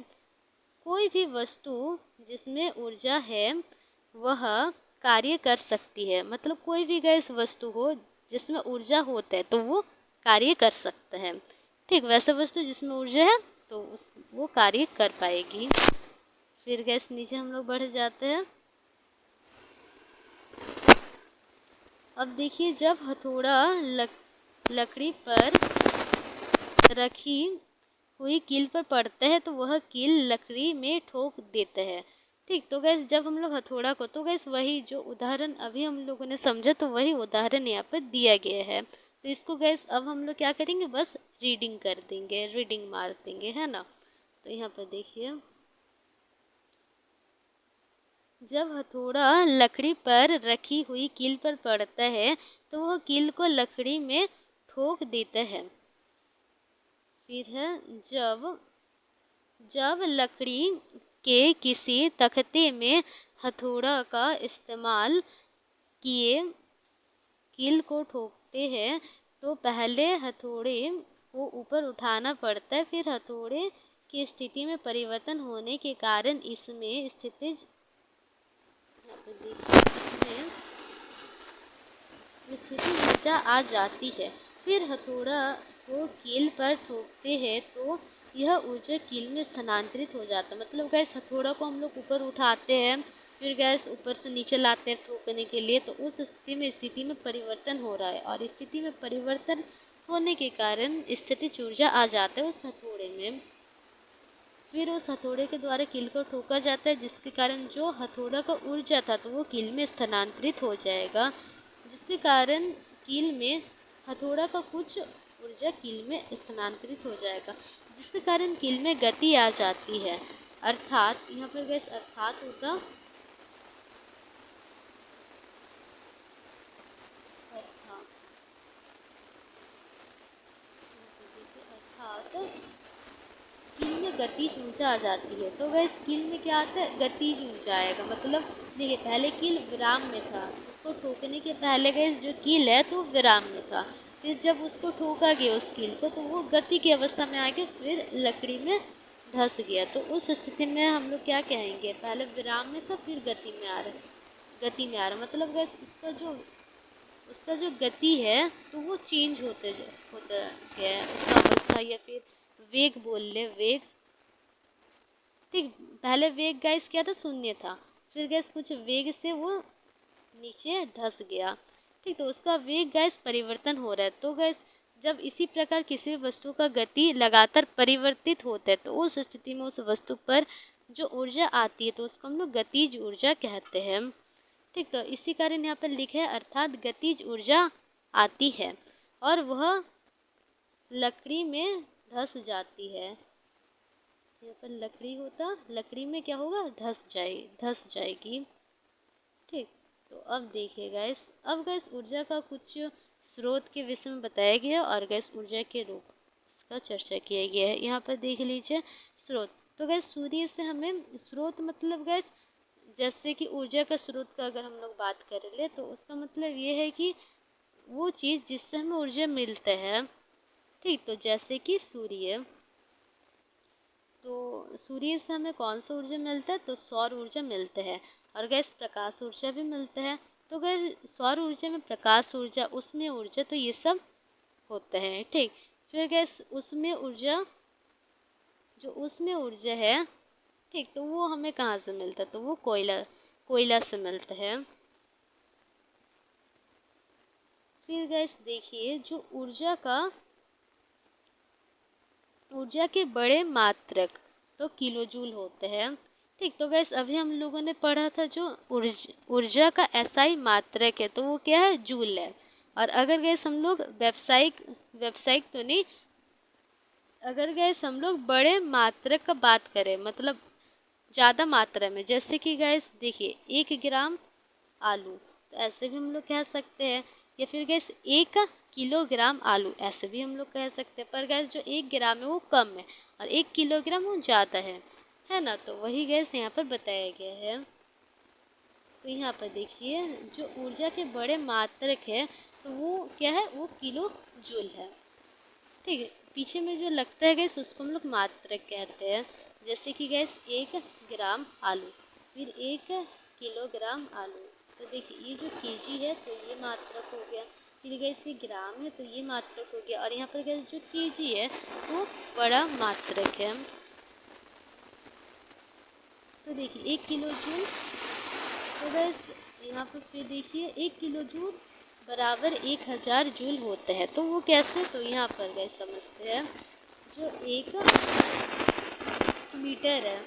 कोई भी वस्तु जिसमें ऊर्जा है वह कार्य कर सकती है, मतलब कोई भी गैस वस्तु हो जिसमें ऊर्जा होता है तो वो कार्य कर सकता है। ठीक, वैसा वस्तु जिसमें ऊर्जा है तो वो कार्य कर पाएगी। फिर गैस नीचे हम लोग बढ़ जाते हैं। अब देखिए जब हथौड़ा लकड़ी पर रखी हुई कील पर पड़ता है तो वह कील लकड़ी में ठोक देता है। ठीक, तो गैस जब हम लोग हथौड़ा को, तो गैस वही जो उदाहरण अभी हम लोगों ने समझा तो वही उदाहरण यहाँ पर दिया गया है। तो इसको गैस अब हम लोग क्या करेंगे, बस रीडिंग कर देंगे, रीडिंग मार देंगे, है ना। तो यहाँ पर देखिए जब हथौड़ा लकड़ी पर रखी हुई कील पर पड़ता है तो वह कील को लकड़ी में ठोक देता है। फिर है जब जब लकड़ी के किसी तख्ते में हथौड़ा का इस्तेमाल किए कील को ठोकते हैं तो पहले हथौड़े को ऊपर उठाना पड़ता है, फिर हथौड़े की स्थिति में परिवर्तन होने के कारण इसमें स्थिति ऊर्जा आ जाती है। फिर हथौड़ा को कील पर ठोकते हैं तो यह ऊर्जा कील में स्थानांतरित हो जाता है। मतलब गैस हथौड़ा को हम लोग ऊपर उठाते हैं, फिर गैस ऊपर से नीचे लाते हैं ठोकने के लिए, तो उस स्थिति में परिवर्तन हो रहा है, और स्थिति में परिवर्तन होने के कारण स्थितिज ऊर्जा आ जाता है उस हथौड़े में। फिर उस हथौड़े के द्वारा कील को ठोका जाता है, जिसके कारण जो हथौड़ा का ऊर्जा था तो वो कील में स्थानांतरित हो जाएगा, जिसके कारण कील में हथौड़ा का कुछ ऊर्जा कील में स्थानांतरित हो जाएगा, जिसके कारण कील में गति आ जाती है। अर्थात यहाँ पर गैस अर्थात होता, अर्थात कील में गतिज ऊर्जा आ जाती है। तो गैस कील में क्या आता है, गतिज ऊर्जा आएगा। मतलब देखिए पहले कील विराम में था, उसको ठोकने के पहले गैस जो कील है तो विराम में था, फिर जब उसको ठोका गया उस कील को तो वो गति की अवस्था में आ गया, फिर लकड़ी में धंस गया। तो उस स्थिति में हम लोग क्या कहेंगे, पहले विराम में था फिर गति में आ रहा है, गति में आ रहा, मतलब गैस उसका जो गति है तो वो चेंज होता गया है, उसका अवस्था, या फिर वेग बोल ले, वेग। ठीक, पहले वेग गैस क्या था, शून्य था, फिर गैस कुछ वेग से वो नीचे धस गया। ठीक, तो उसका वेग गैस परिवर्तन हो रहा है। तो गैस जब इसी प्रकार किसी भी वस्तु का गति लगातार परिवर्तित होता है तो उस स्थिति में उस वस्तु पर जो ऊर्जा आती है तो उसको हम लोग गतिज ऊर्जा कहते हैं। ठीक, तो इसी कारण यहाँ पर लिखे है अर्थात गतिज ऊर्जा आती है और वह लकड़ी में धस जाती है। यहाँ पर लकड़ी होता, लकड़ी में क्या होगा, धस जाएगी। ठीक, तो अब देखिए गैस, अब गैस ऊर्जा का कुछ स्रोत के विषय में बताया गया है और गैस ऊर्जा के रूप का चर्चा किया गया है। यहाँ पर देख लीजिए स्रोत। तो गैस सूर्य से हमें स्रोत मतलब गैस जैसे कि ऊर्जा का स्रोत का अगर हम लोग बात कर ले तो उसका मतलब ये है कि वो चीज़ जिससे हमें ऊर्जा मिलता है। ठीक, तो जैसे कि सूर्य, तो सूर्य से हमें कौन सा ऊर्जा मिलता है, तो सौर ऊर्जा मिलता है और गैस प्रकाश ऊर्जा भी मिलता है। तो गैस सौर ऊर्जा में प्रकाश ऊर्जा, उसमें ऊर्जा, तो ये सब होता है। ठीक, फिर गैस उसमें ऊर्जा, जो उसमें ऊर्जा है, ठीक, तो वो हमें कहाँ से मिलता है, तो वो कोयला से मिलता है। फिर गैस देखिए जो ऊर्जा के बड़े मात्रक तो किलो जूल होते हैं। ठीक, तो गैस अभी हम लोगों ने पढ़ा था जो ऊर्जा का एसआई मात्रक है तो वो क्या है, जूल है। और अगर गैस हम लोग व्यावसायिक तो नहीं, अगर गैस हम लोग बड़े मात्रक का बात करें, मतलब ज़्यादा मात्रा में, जैसे कि गैस देखिए 1 ग्राम आलू, तो ऐसे भी हम लोग कह सकते हैं, या फिर गैस 1 किलोग्राम आलू, ऐसे भी हम लोग कह सकते हैं। पर गैस जो 1 ग्राम है वो कम है और 1 किलोग्राम वो ज़्यादा है ना, तो वही गैस यहाँ पर बताया गया है। तो यहाँ पर देखिए जो ऊर्जा के बड़े मात्रक है तो वो क्या है, वो किलो जूल है। ठीक है, पीछे में जो लगता है गैस उसको हम लोग मात्रक कहते हैं। जैसे कि गैस 1 ग्राम आलू, फिर 1 किलोग्राम आलू, तो देखिए ये जो केजी है तो ये मात्रक हो गया, फिर गैस ये ग्राम है तो ये मात्रक हो गया, और यहाँ पर गैस जो केजी है वो बड़ा मात्रक है। तो देखिए 1 किलो जूल, तो गैस यहाँ पर फिर देखिए 1 किलो जूल बराबर 1000 जूल होता है। तो वो कैसे, तो यहाँ पर गैस समझते हैं, जो 1 मीटर है,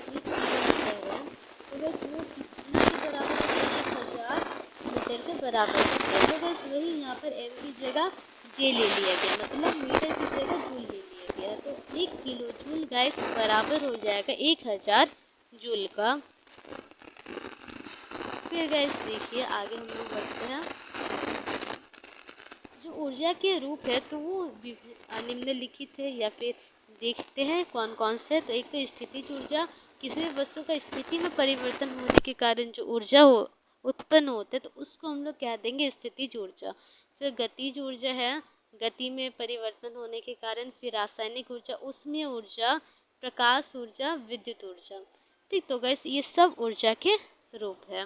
1 किलोमीटर है, तो बस वो कितना के बराबर है, 1000 मीटर के बराबर है। तो बस वही यहाँ पर एम की जगह जे ले लिया गया, मतलब मीटर की जगह जूल ले लिया गया। तो 1 किलो जूल गैस बराबर हो जाएगा 1000 जूल का। फिर गैस देखिए आगे हम लोग बढ़ते हैं, जो ऊर्जा के रूप है तो वो निम्नलिखित है, या फिर देखते हैं कौन कौन से। तो एक तो स्थितिज ऊर्जा, किसी भी वस्तु का स्थिति में परिवर्तन होने के कारण जो ऊर्जा उत्पन्न होते तो उसको हम लोग कह देंगे स्थितिज ऊर्जा। फिर गतिज ऊर्जा है, गति में परिवर्तन होने के कारण। फिर रासायनिक ऊर्जा, उसमें ऊर्जा, प्रकाश ऊर्जा, विद्युत ऊर्जा। ठीक, तो गैस ये सब ऊर्जा के रूप है।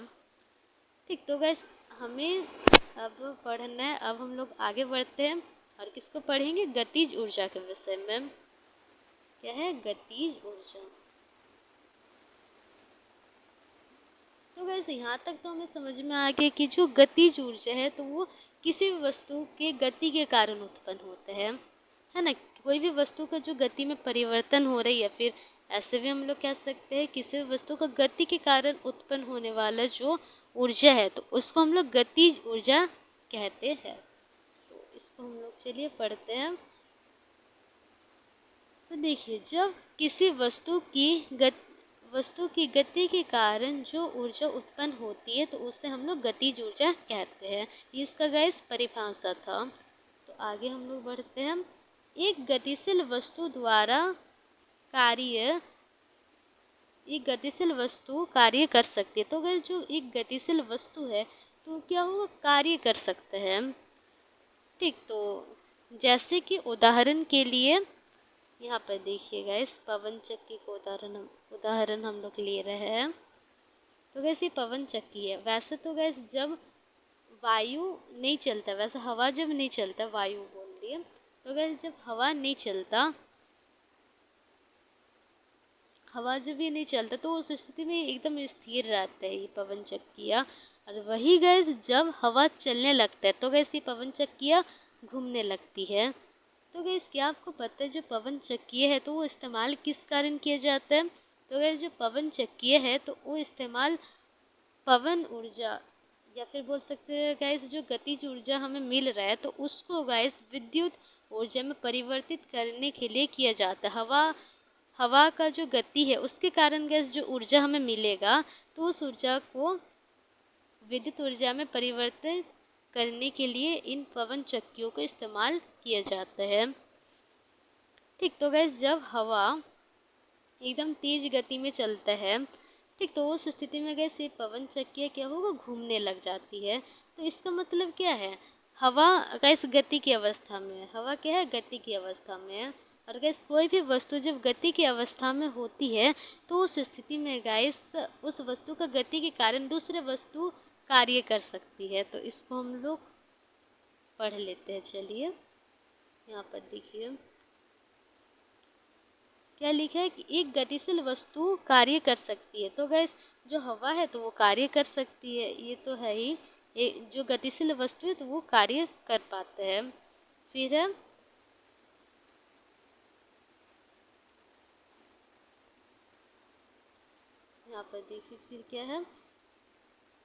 ठीक, तो गैस हमें अब पढ़ना है, अब हम लोग आगे बढ़ते हैं और किसको पढ़ेंगे, गतिज ऊर्जा के विषय में। क्या है, गतिज ऊर्जा। तो गैस यहाँ तक तो हमें समझ में आ गया कि जो गतिज ऊर्जा है तो वो किसी भी वस्तु के गति के कारण उत्पन्न होता है ना। कोई भी वस्तु का जो गति में परिवर्तन हो रही है, या फिर ऐसे भी हम लोग कह सकते हैं किसी भी वस्तु का गति के कारण उत्पन्न होने वाला जो ऊर्जा है तो उसको हम लोग गतिज ऊर्जा कहते हैं। तो इसको हम लोग चलिए पढ़ते हैं। तो देखिए जब किसी वस्तु की गति के कारण जो ऊर्जा उत्पन्न होती है तो उसे हम लोग गतिज ऊर्जा कहते हैं। ये इसका गैस परिभाषा था। तो आगे हम लोग बढ़ते हैं। एक गतिशील वस्तु द्वारा कार्य एक गतिशील वस्तु कार्य कर सकती है। तो अगर जो एक गतिशील वस्तु है तो क्या होगा, कार्य कर सकते हैं। ठीक, तो जैसे कि उदाहरण के लिए यहाँ पर देखिएगा, इस पवन चक्की को उदाहरण हम लोग ले रहे हैं। तो गैस ये पवन चक्की है। वैसे तो गैस जब वायु नहीं चलता, वैसे हवा जब नहीं चलता, वायु बोल रही है, तो गैस जब हवा नहीं चलता, हवा जब ये नहीं चलता तो उस स्थिति में एकदम स्थिर रहता है ये पवन चक्कियाँ। और वही गैस जब हवा चलने लगता है तो गैस ये पवन चक्कियाँ घूमने लगती है। तो गैस क्या आपको पता है जो पवन चक्कीय है तो वो इस्तेमाल किस कारण किया जाता है? तो गैस जो पवन चक्कीय है तो वो इस्तेमाल पवन ऊर्जा या फिर बोल सकते हैं गैस जो गतिज ऊर्जा हमें मिल रहा है तो उसको गैस विद्युत ऊर्जा में परिवर्तित करने के लिए किया जाता है। हवा का जो गति है उसके कारण गैस जो ऊर्जा हमें मिलेगा तो उस ऊर्जा को विद्युत ऊर्जा में परिवर्तित करने के लिए इन पवन चक्कियों का इस्तेमाल किया जाता है। ठीक, तो गैस जब हवा एकदम तेज गति में चलता है, ठीक, तो उस स्थिति में गैस ये पवन चक्कियाँ क्या होगा, घूमने लग जाती है। तो इसका मतलब क्या है, हवा गैस गति की अवस्था में है। हवा क्या है, गति की अवस्था में है। और गैस कोई भी वस्तु जब गति की अवस्था में होती है तो उस स्थिति में गैस उस वस्तु का गति के कारण दूसरे वस्तु कार्य कर सकती है। तो इसको हम लोग पढ़ लेते हैं। चलिए यहाँ पर देखिए क्या लिखा है कि एक गतिशील वस्तु कार्य कर सकती है। तो गैस जो हवा है तो वो कार्य कर सकती है, ये तो है ही। जो गतिशील वस्तु है तो वो कार्य कर पाते हैं। फिर है यहाँ पर देखिए फिर क्या है,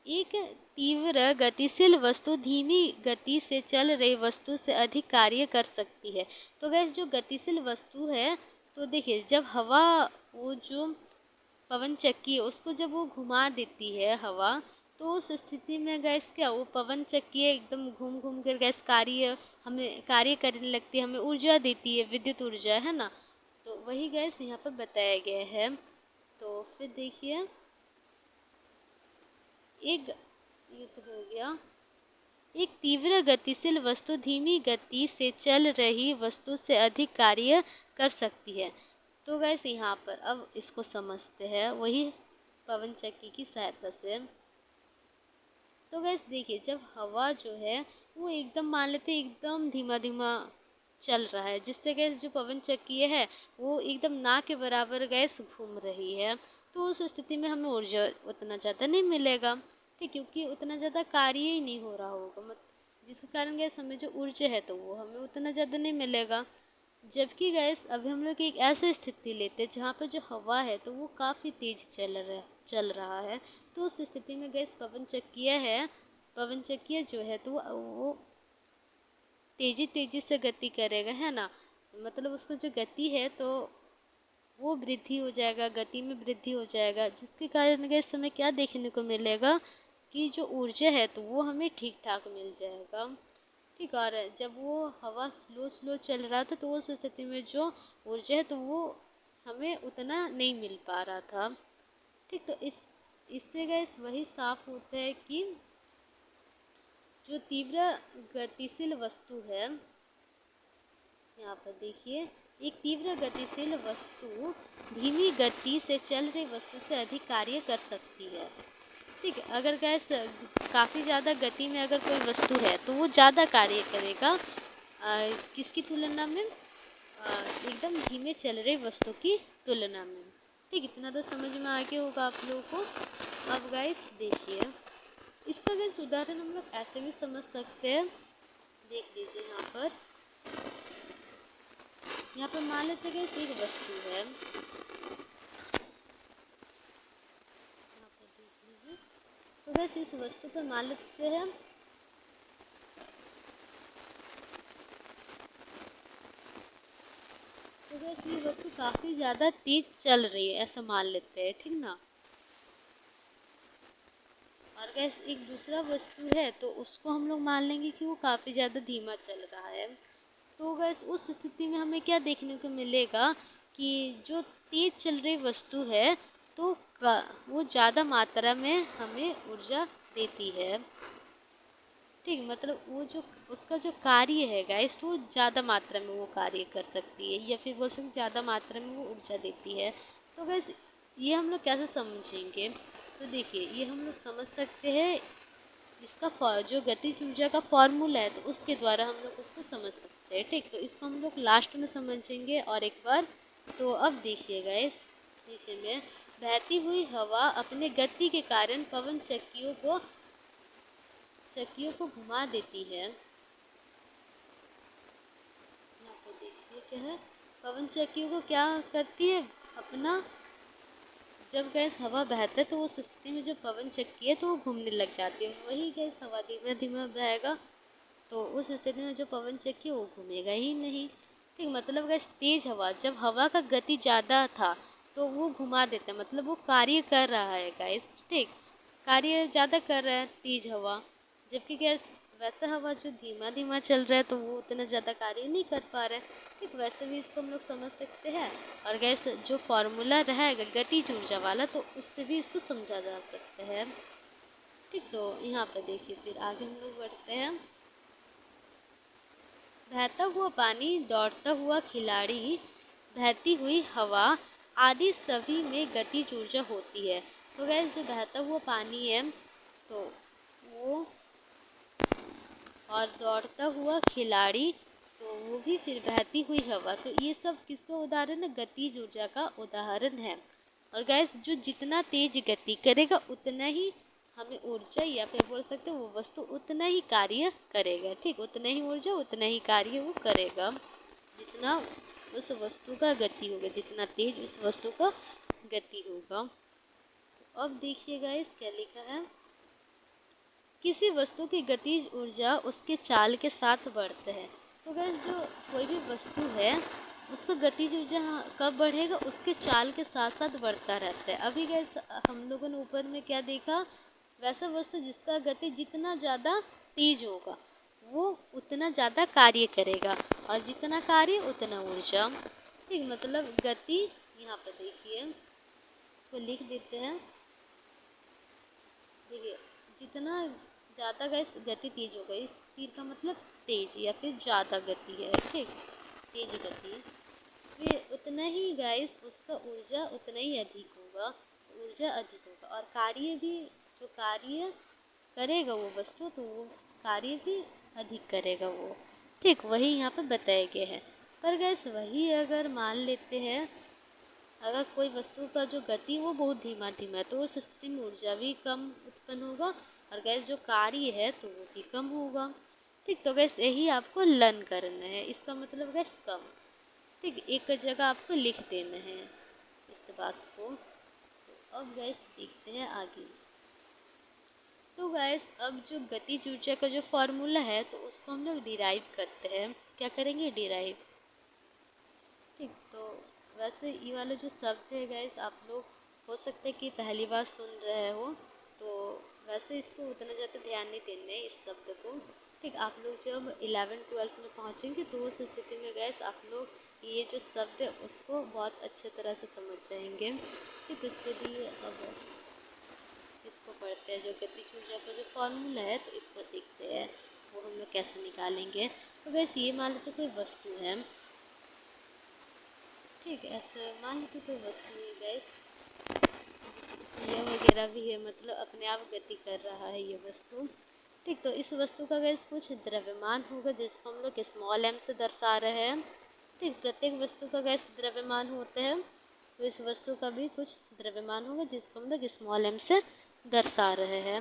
एक तीव्र गतिशील वस्तु धीमी गति से चल रही वस्तु से अधिक कार्य कर सकती है। तो गैस जो गतिशील वस्तु है तो देखिए जब हवा वो जो पवन चक्की है उसको जब वो घुमा देती है हवा, तो उस स्थिति में गैस क्या वो पवन चक्की एकदम घूम घूम कर गैस हमें कार्य करने लगती है, हमें ऊर्जा देती है, विद्युत ऊर्जा है ना। तो वही गैस यहाँ पर बताया गया है। तो फिर देखिए एक ये तो हो गया, एक तीव्र गतिशील वस्तु धीमी गति से चल रही वस्तु से अधिक कार्य कर सकती है। तो गैस यहाँ पर अब इसको समझते हैं वही पवन चक्की की सहायता से। तो गैस देखिए जब हवा जो है वो एकदम मान लेते एकदम धीमा धीमा चल रहा है, जिससे गैस जो पवन चक्की है वो एकदम ना के बराबर गैस घूम रही है, तो उस स्थिति में हमें ऊर्जा उतना ज़्यादा नहीं मिलेगा। ठीक, क्योंकि उतना ज़्यादा कार्य ही नहीं हो रहा होगा, जिसके कारण गैस हमें जो ऊर्जा है तो वो हमें उतना ज़्यादा नहीं मिलेगा। जबकि गैस अभी हम लोग एक ऐसी स्थिति लेते हैं जहाँ पर जो हवा है तो वो काफ़ी तेज चल रहा है। तो उस स्थिति में गैस पवन चक्कियाँ जो है तो वो तेजी तेजी से गति करेगा, है ना। मतलब उसका जो गति है तो वो वृद्धि हो जाएगा, गति में वृद्धि हो जाएगा, जिसके कारण गैस हमें क्या देखने को मिलेगा कि जो ऊर्जा है तो वो हमें ठीक ठाक मिल जाएगा। ठीक, और जब वो हवा स्लो स्लो चल रहा था तो उस स्थिति में जो ऊर्जा है तो वो हमें उतना नहीं मिल पा रहा था। ठीक, तो इससे गैस वही साफ होता है कि जो तीव्र गतिशील वस्तु है, यहाँ पर देखिए एक तीव्र गतिशील वस्तु धीमी गति से चल रही वस्तु से अधिक कार्य कर सकती है। ठीक है, अगर गैस काफ़ी ज़्यादा गति में अगर कोई वस्तु है तो वो ज़्यादा कार्य करेगा किसकी तुलना में, एकदम धीमे चल रही वस्तु की तुलना में। ठीक, इतना तो समझ में आ गया होगा आप लोगों को। अब गैस देखिए इसका गैस उदाहरण हम लोग ऐसे भी समझ सकते हैं। देख लीजिए यहाँ पर मान लेते हैं गैस एक वस्तु है, यहाँ पर देख लीजिए। तो गैस इस वस्तु पर मान लेते हैं तो गैस ये वस्तु काफ़ी ज़्यादा तेज चल रही है, ऐसा मान लेते हैं, ठीक ना। और गैस एक दूसरा वस्तु है तो उसको हम लोग मान लेंगे कि वो काफ़ी ज़्यादा धीमा चल रहा है। तो गैस उस स्थिति में हमें क्या देखने को मिलेगा कि जो तेज चल रही वस्तु है तो वो ज़्यादा मात्रा में हमें ऊर्जा देती है। ठीक, मतलब वो जो उसका जो कार्य है गाइस वो ज़्यादा मात्रा में वो कार्य कर सकती है, या फिर बोल सकते ज़्यादा मात्रा में वो ऊर्जा देती है। तो गैस ये हम लोग कैसे समझेंगे, तो देखिए ये हम लोग समझ सकते हैं, इसका जो गतिज ऊर्जा का फॉर्मूला है तो उसके द्वारा हम लोग उसको समझ सकते हैं। ठीक, तो इसको हम लोग लास्ट में समझेंगे और एक बार। तो अब देखिएगा इस नीचे में, बहती हुई हवा अपने गति के कारण पवन चक्कियों को घुमा देती है। यहाँ पर देखिए क्या है, पवन चक्कियों को क्या करती है अपना, जब गैस हवा बहता है तो वो स्थिति में जो पवन चक्की है तो वो घूमने लग जाती है। वही गैस हवा धीमे धीमे बहेगा तो उस स्थिति में जो पवन चक्की है वो घूमेगा ही नहीं। ठीक, मतलब गैस तेज हवा, जब हवा का गति ज़्यादा था तो वो घुमा देता है, मतलब वो कार्य कर रहा है गैस। ठीक, कार्य ज़्यादा कर रहा है तेज हवा, जबकि गैस वैसा हवा जो धीमा धीमा चल रहा है तो वो उतना ज़्यादा कार्य नहीं कर पा रहा है। ठीक, वैसे भी इसको हम लोग समझ सकते हैं। और गैस जो फॉर्मूला रहेगा गतिज ऊर्जा वाला तो उससे भी इसको समझा जा सकता है। ठीक, तो यहाँ पर देखिए फिर आगे हम लोग बढ़ते हैं। बहता हुआ पानी, दौड़ता हुआ खिलाड़ी, बहती हुई हवा आदि सभी में गतिज ऊर्जा होती है। तो गैस जो बहता हुआ पानी है तो वो, और दौड़ता हुआ खिलाड़ी तो वो भी, फिर बहती हुई हवा, तो ये सब किसका उदाहरण है, गतिज ऊर्जा का उदाहरण है। और गैस जो जितना तेज गति करेगा उतना ही हमें ऊर्जा, या फिर बोल सकते हैं वो वस्तु उतना ही कार्य करेगा। ठीक, उतना ही ऊर्जा उतना ही कार्य वो करेगा जितना उस वस्तु का गति होगा, जितना तेज उस वस्तु का गति होगा। तो अब देखिएगा इस क्या लिखा है, किसी वस्तु की गतिज ऊर्जा उसके चाल के साथ बढ़ता है। तो गैस जो कोई भी वस्तु है उसका गतिज ऊर्जा कब बढ़ेगा, उसके चाल के साथ साथ बढ़ता रहता है। अभी गैस हम लोगों ने ऊपर में क्या देखा, वैसा वस्तु जिसका गति जितना ज़्यादा तेज होगा वो उतना ज़्यादा कार्य करेगा, और जितना कार्य उतना ऊर्जा। ठीक, मतलब गति, यहाँ पर देखिए तो लिख देते हैं। देखिए जितना ज़्यादा गैस गति तेज हो गई, तीर का मतलब तेज या फिर ज़्यादा गति है। ठीक, तेज गति, फिर उतना ही गैस उसका ऊर्जा उतना ही अधिक होगा, ऊर्जा अधिक होगा, और कार्य भी, जो कार्य करेगा वो वस्तु तो वो कार्य भी अधिक करेगा वो। ठीक, वही यहाँ पर बताया गया है। पर गैस वही अगर मान लेते हैं, अगर कोई वस्तु का जो गति वो बहुत धीमा धीमा है तो उस स्थिति में ऊर्जा भी कम उत्पन्न होगा, और गैस जो कार्य है तो वो भी कम होगा। ठीक, तो गैस यही आपको लर्न करना है, इसका मतलब गैस कम। ठीक, एक जगह आपको लिख देना है इस बात को। तो अब गैस देखते हैं आगे। तो गैस अब जो गतिज ऊर्जा का जो फॉर्मूला है तो उसको हम लोग डिराइव करते हैं। क्या करेंगे, डिराइव। ठीक, तो वैसे ये वाला जो शब्द है गैस आप लोग हो सकता है कि पहली बार सुन रहे हो, तो वैसे इसको उतना ज़्यादा ध्यान नहीं देना है इस शब्द को। ठीक, आप लोग जब 11-12 में पहुँचेंगे तो उस स्थिति में गैस आप लोग ये जो शब्द है उसको बहुत अच्छे तरह से समझ जाएंगे। ठीक, उसके लिए अब इसको पढ़ते हैं, जो गतिज ऊर्जा का जो फॉर्मूला है तो इसको सीखते हैं वो हम लोग कैसे निकालेंगे। तो गैस ये मान लो कोई वस्तु है, ठीक है, ऐसे मान लीजिए कोई वस्तु है गैस, यह वगैरह भी है, मतलब अपने आप गति कर रहा है ये वस्तु। ठीक, तो इस वस्तु का गैस कुछ द्रव्यमान होगा जिसको हम लोग स्मॉल m से दर्शा रहे हैं। ठीक, प्रत्येक वस्तु का गैस द्रव्यमान होता है तो इस वस्तु का भी कुछ द्रव्यमान होगा जिसको हम लोग स्मॉल m से दर्शा रहे हैं।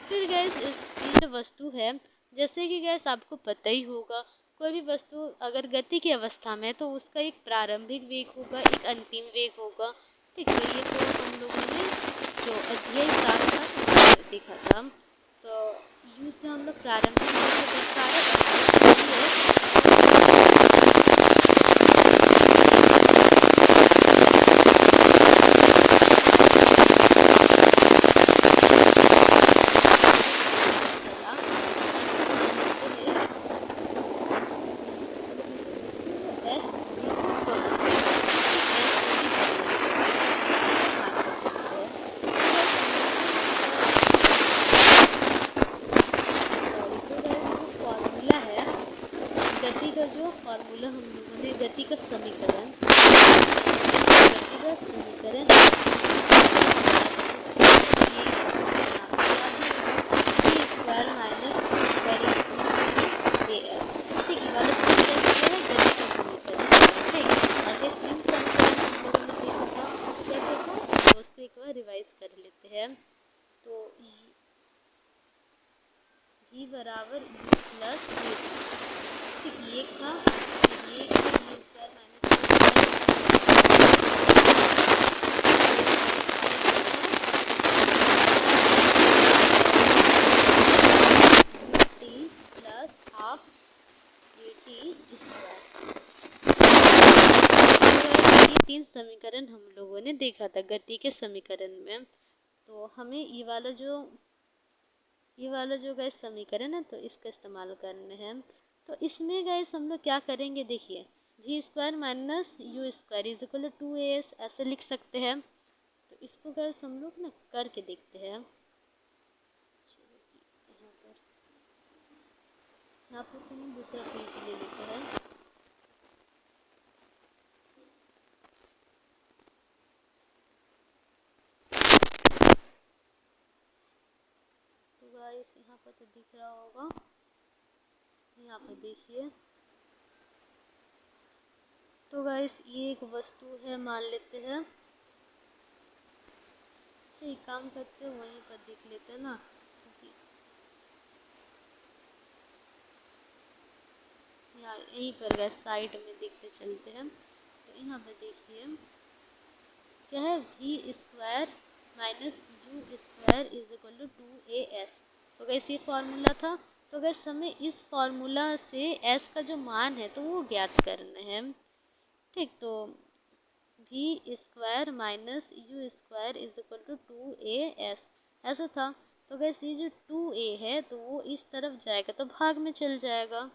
फिर गैस ये जो वस्तु है, जैसे कि गैस आपको पता ही होगा कोई भी वस्तु अगर गति की अवस्था में है तो उसका एक प्रारंभिक वेग होगा, एक अंतिम वेग होगा। ठीक, तो ये तो हम लोगों ने जो अध्याय 4 था तो देखा था। तो यू से हम लोग प्रारंभिक वेग को दर्शा रहे गति का जो फॉर्मूला हम लोगों ने, गति का समीकरण, गति का समीकरण ये हैं तो v बराबर u प्लस ये था ये u square minus T plus half T square. ये तीन समीकरण हम लोगों ने देखा था गति के समीकरण में। तो हमें ये वाला जो गैस समीकरण है तो इसका इस्तेमाल करने हैं। तो इसमें गैस हम लोग क्या करेंगे, देखिए v square minus you square is equal to 2as ऐसे लिख सकते हैं। तो इसको गैस हम लोग ना करके देखते हैं। यहाँ पर हम दूसरा चीज ले लेते हैं। गाइस यहाँ पर तो दिख रहा होगा, यहाँ पर देखिए। तो गाइस ये एक वस्तु है मान लेते हैं। एक काम करते हैं वहीं पर देख लेते हैं ना, यहाँ यहीं पर गैस साइड में देखते चलते हैं। तो यहाँ पर देखिए क्या है, v square minus you square is equal to 2as। तो गैस ये फॉर्मूला था। तो गैस हमें इस फॉर्मूला से s का जो मान है तो वो ज्ञात करना है। ठीक, तो v square minus you square is equal to 2as ऐसा था। तो गैस ये जो 2a है तो वो इस तरफ जाएगा तो भाग में चल जाएगा।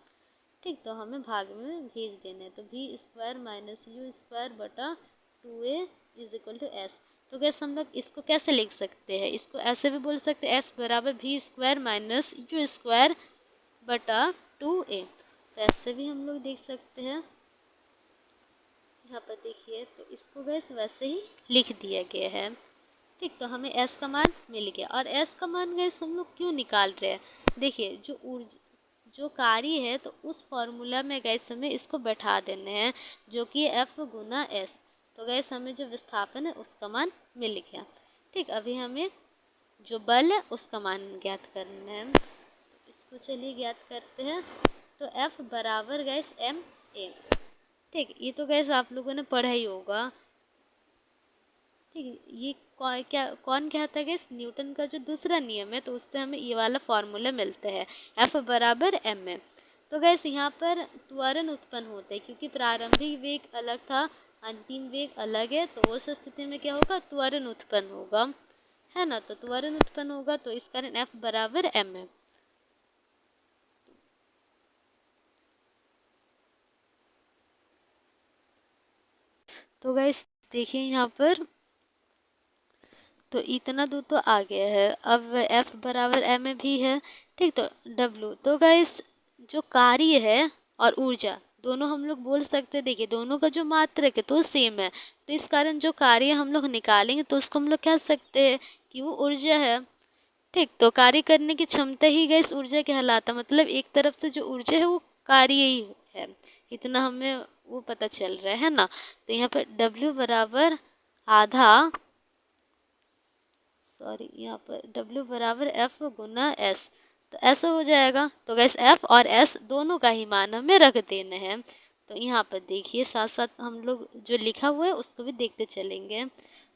ठीक, तो हमें भाग में भेज देना है। तो v square minus you square बटा 2a is equal to s। तो गैस हम लोग इसको कैसे लिख सकते हैं, इसको ऐसे भी बोल सकते हैं s बराबर v square minus you square बटा 2a। तो ऐसे भी हम लोग देख सकते हैं। यहाँ पर देखिए तो इसको गैस वैसे ही लिख दिया गया है। ठीक, तो हमें s का मान मिल गया। और s का मान गैस हम लोग क्यों निकाल रहे हैं, देखिए जो कार्य है तो उस फॉर्मूला में गैस हमें इसको बैठा देने हैं जो कि f गुना s। तो गैस हमें जो विस्थापन है उसका मान मिल गया। ठीक, अभी हमें जो बल है उसका मान ज्ञात करना है। तो इसको चलिए ज्ञात करते हैं। तो F बराबर गैस ma। ठीक, ये तो गैस आप लोगों ने पढ़ा ही होगा। ठीक, ये कौन कहता है गैस, न्यूटन का जो दूसरा नियम है, तो उससे हमें ये वाला फॉर्मूला मिलता है F बराबर ma। तो गैस यहाँ पर त्वरण उत्पन्न होता है क्योंकि प्रारंभिक वेग अलग था, अंतिम वेग अलग है। तो उस स्थिति में क्या होगा, त्वरण उत्पन्न होगा, है ना। तो त्वरण उत्पन्न होगा तो इस कारण F बराबर ma। तो गाइस देखिए यहाँ पर तो इतना दूर तो आ गया है। अब F बराबर ma भी है। ठीक, तो W तो गाइस जो कार्य है और ऊर्जा दोनों हम लोग बोल सकते हैं। देखिए दोनों का जो मात्रक है तो सेम है, तो इस कारण जो कार्य हम लोग निकालेंगे तो उसको हम लोग कह सकते हैं कि वो ऊर्जा है। ठीक, तो कार्य करने की क्षमता ही गैस ऊर्जा कहलाता, मतलब एक तरफ से जो ऊर्जा है वो कार्य ही है। इतना हमें वो पता चल रहा है ना। तो यहाँ पर W बराबर आधा, सॉरी यहाँ पर W बराबर F गुना S। तो ऐसा हो जाएगा। तो गैस F और S दोनों का ही मान हमें रख देना है। तो यहाँ पर देखिए साथ साथ हम लोग जो लिखा हुआ है उसको भी देखते चलेंगे।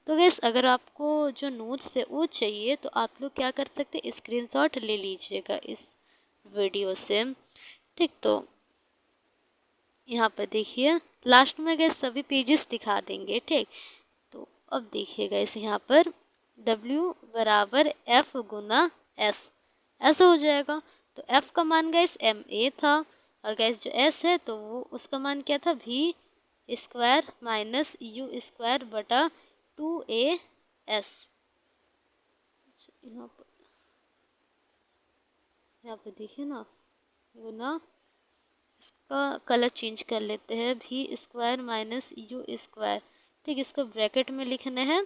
तो गैस अगर आपको जो नोट्स है वो चाहिए तो आप लोग क्या कर सकते हैं, स्क्रीनशॉट ले लीजिएगा इस वीडियो से। ठीक, तो यहाँ पर देखिए लास्ट में गैस सभी पेजेस दिखा देंगे। ठीक, तो अब देखिए गैस यहाँ पर W बराबर F गुना S ऐसा हो जाएगा। तो F का मान गैस ma था और गैस जो S है तो वो उसका मान क्या था, v square minus you square बटा 2as। यहाँ पर देखिए ना, गुना इसका कलर चेंज कर लेते हैं, v square minus you square. ठीक, इसको ब्रैकेट में लिखना है,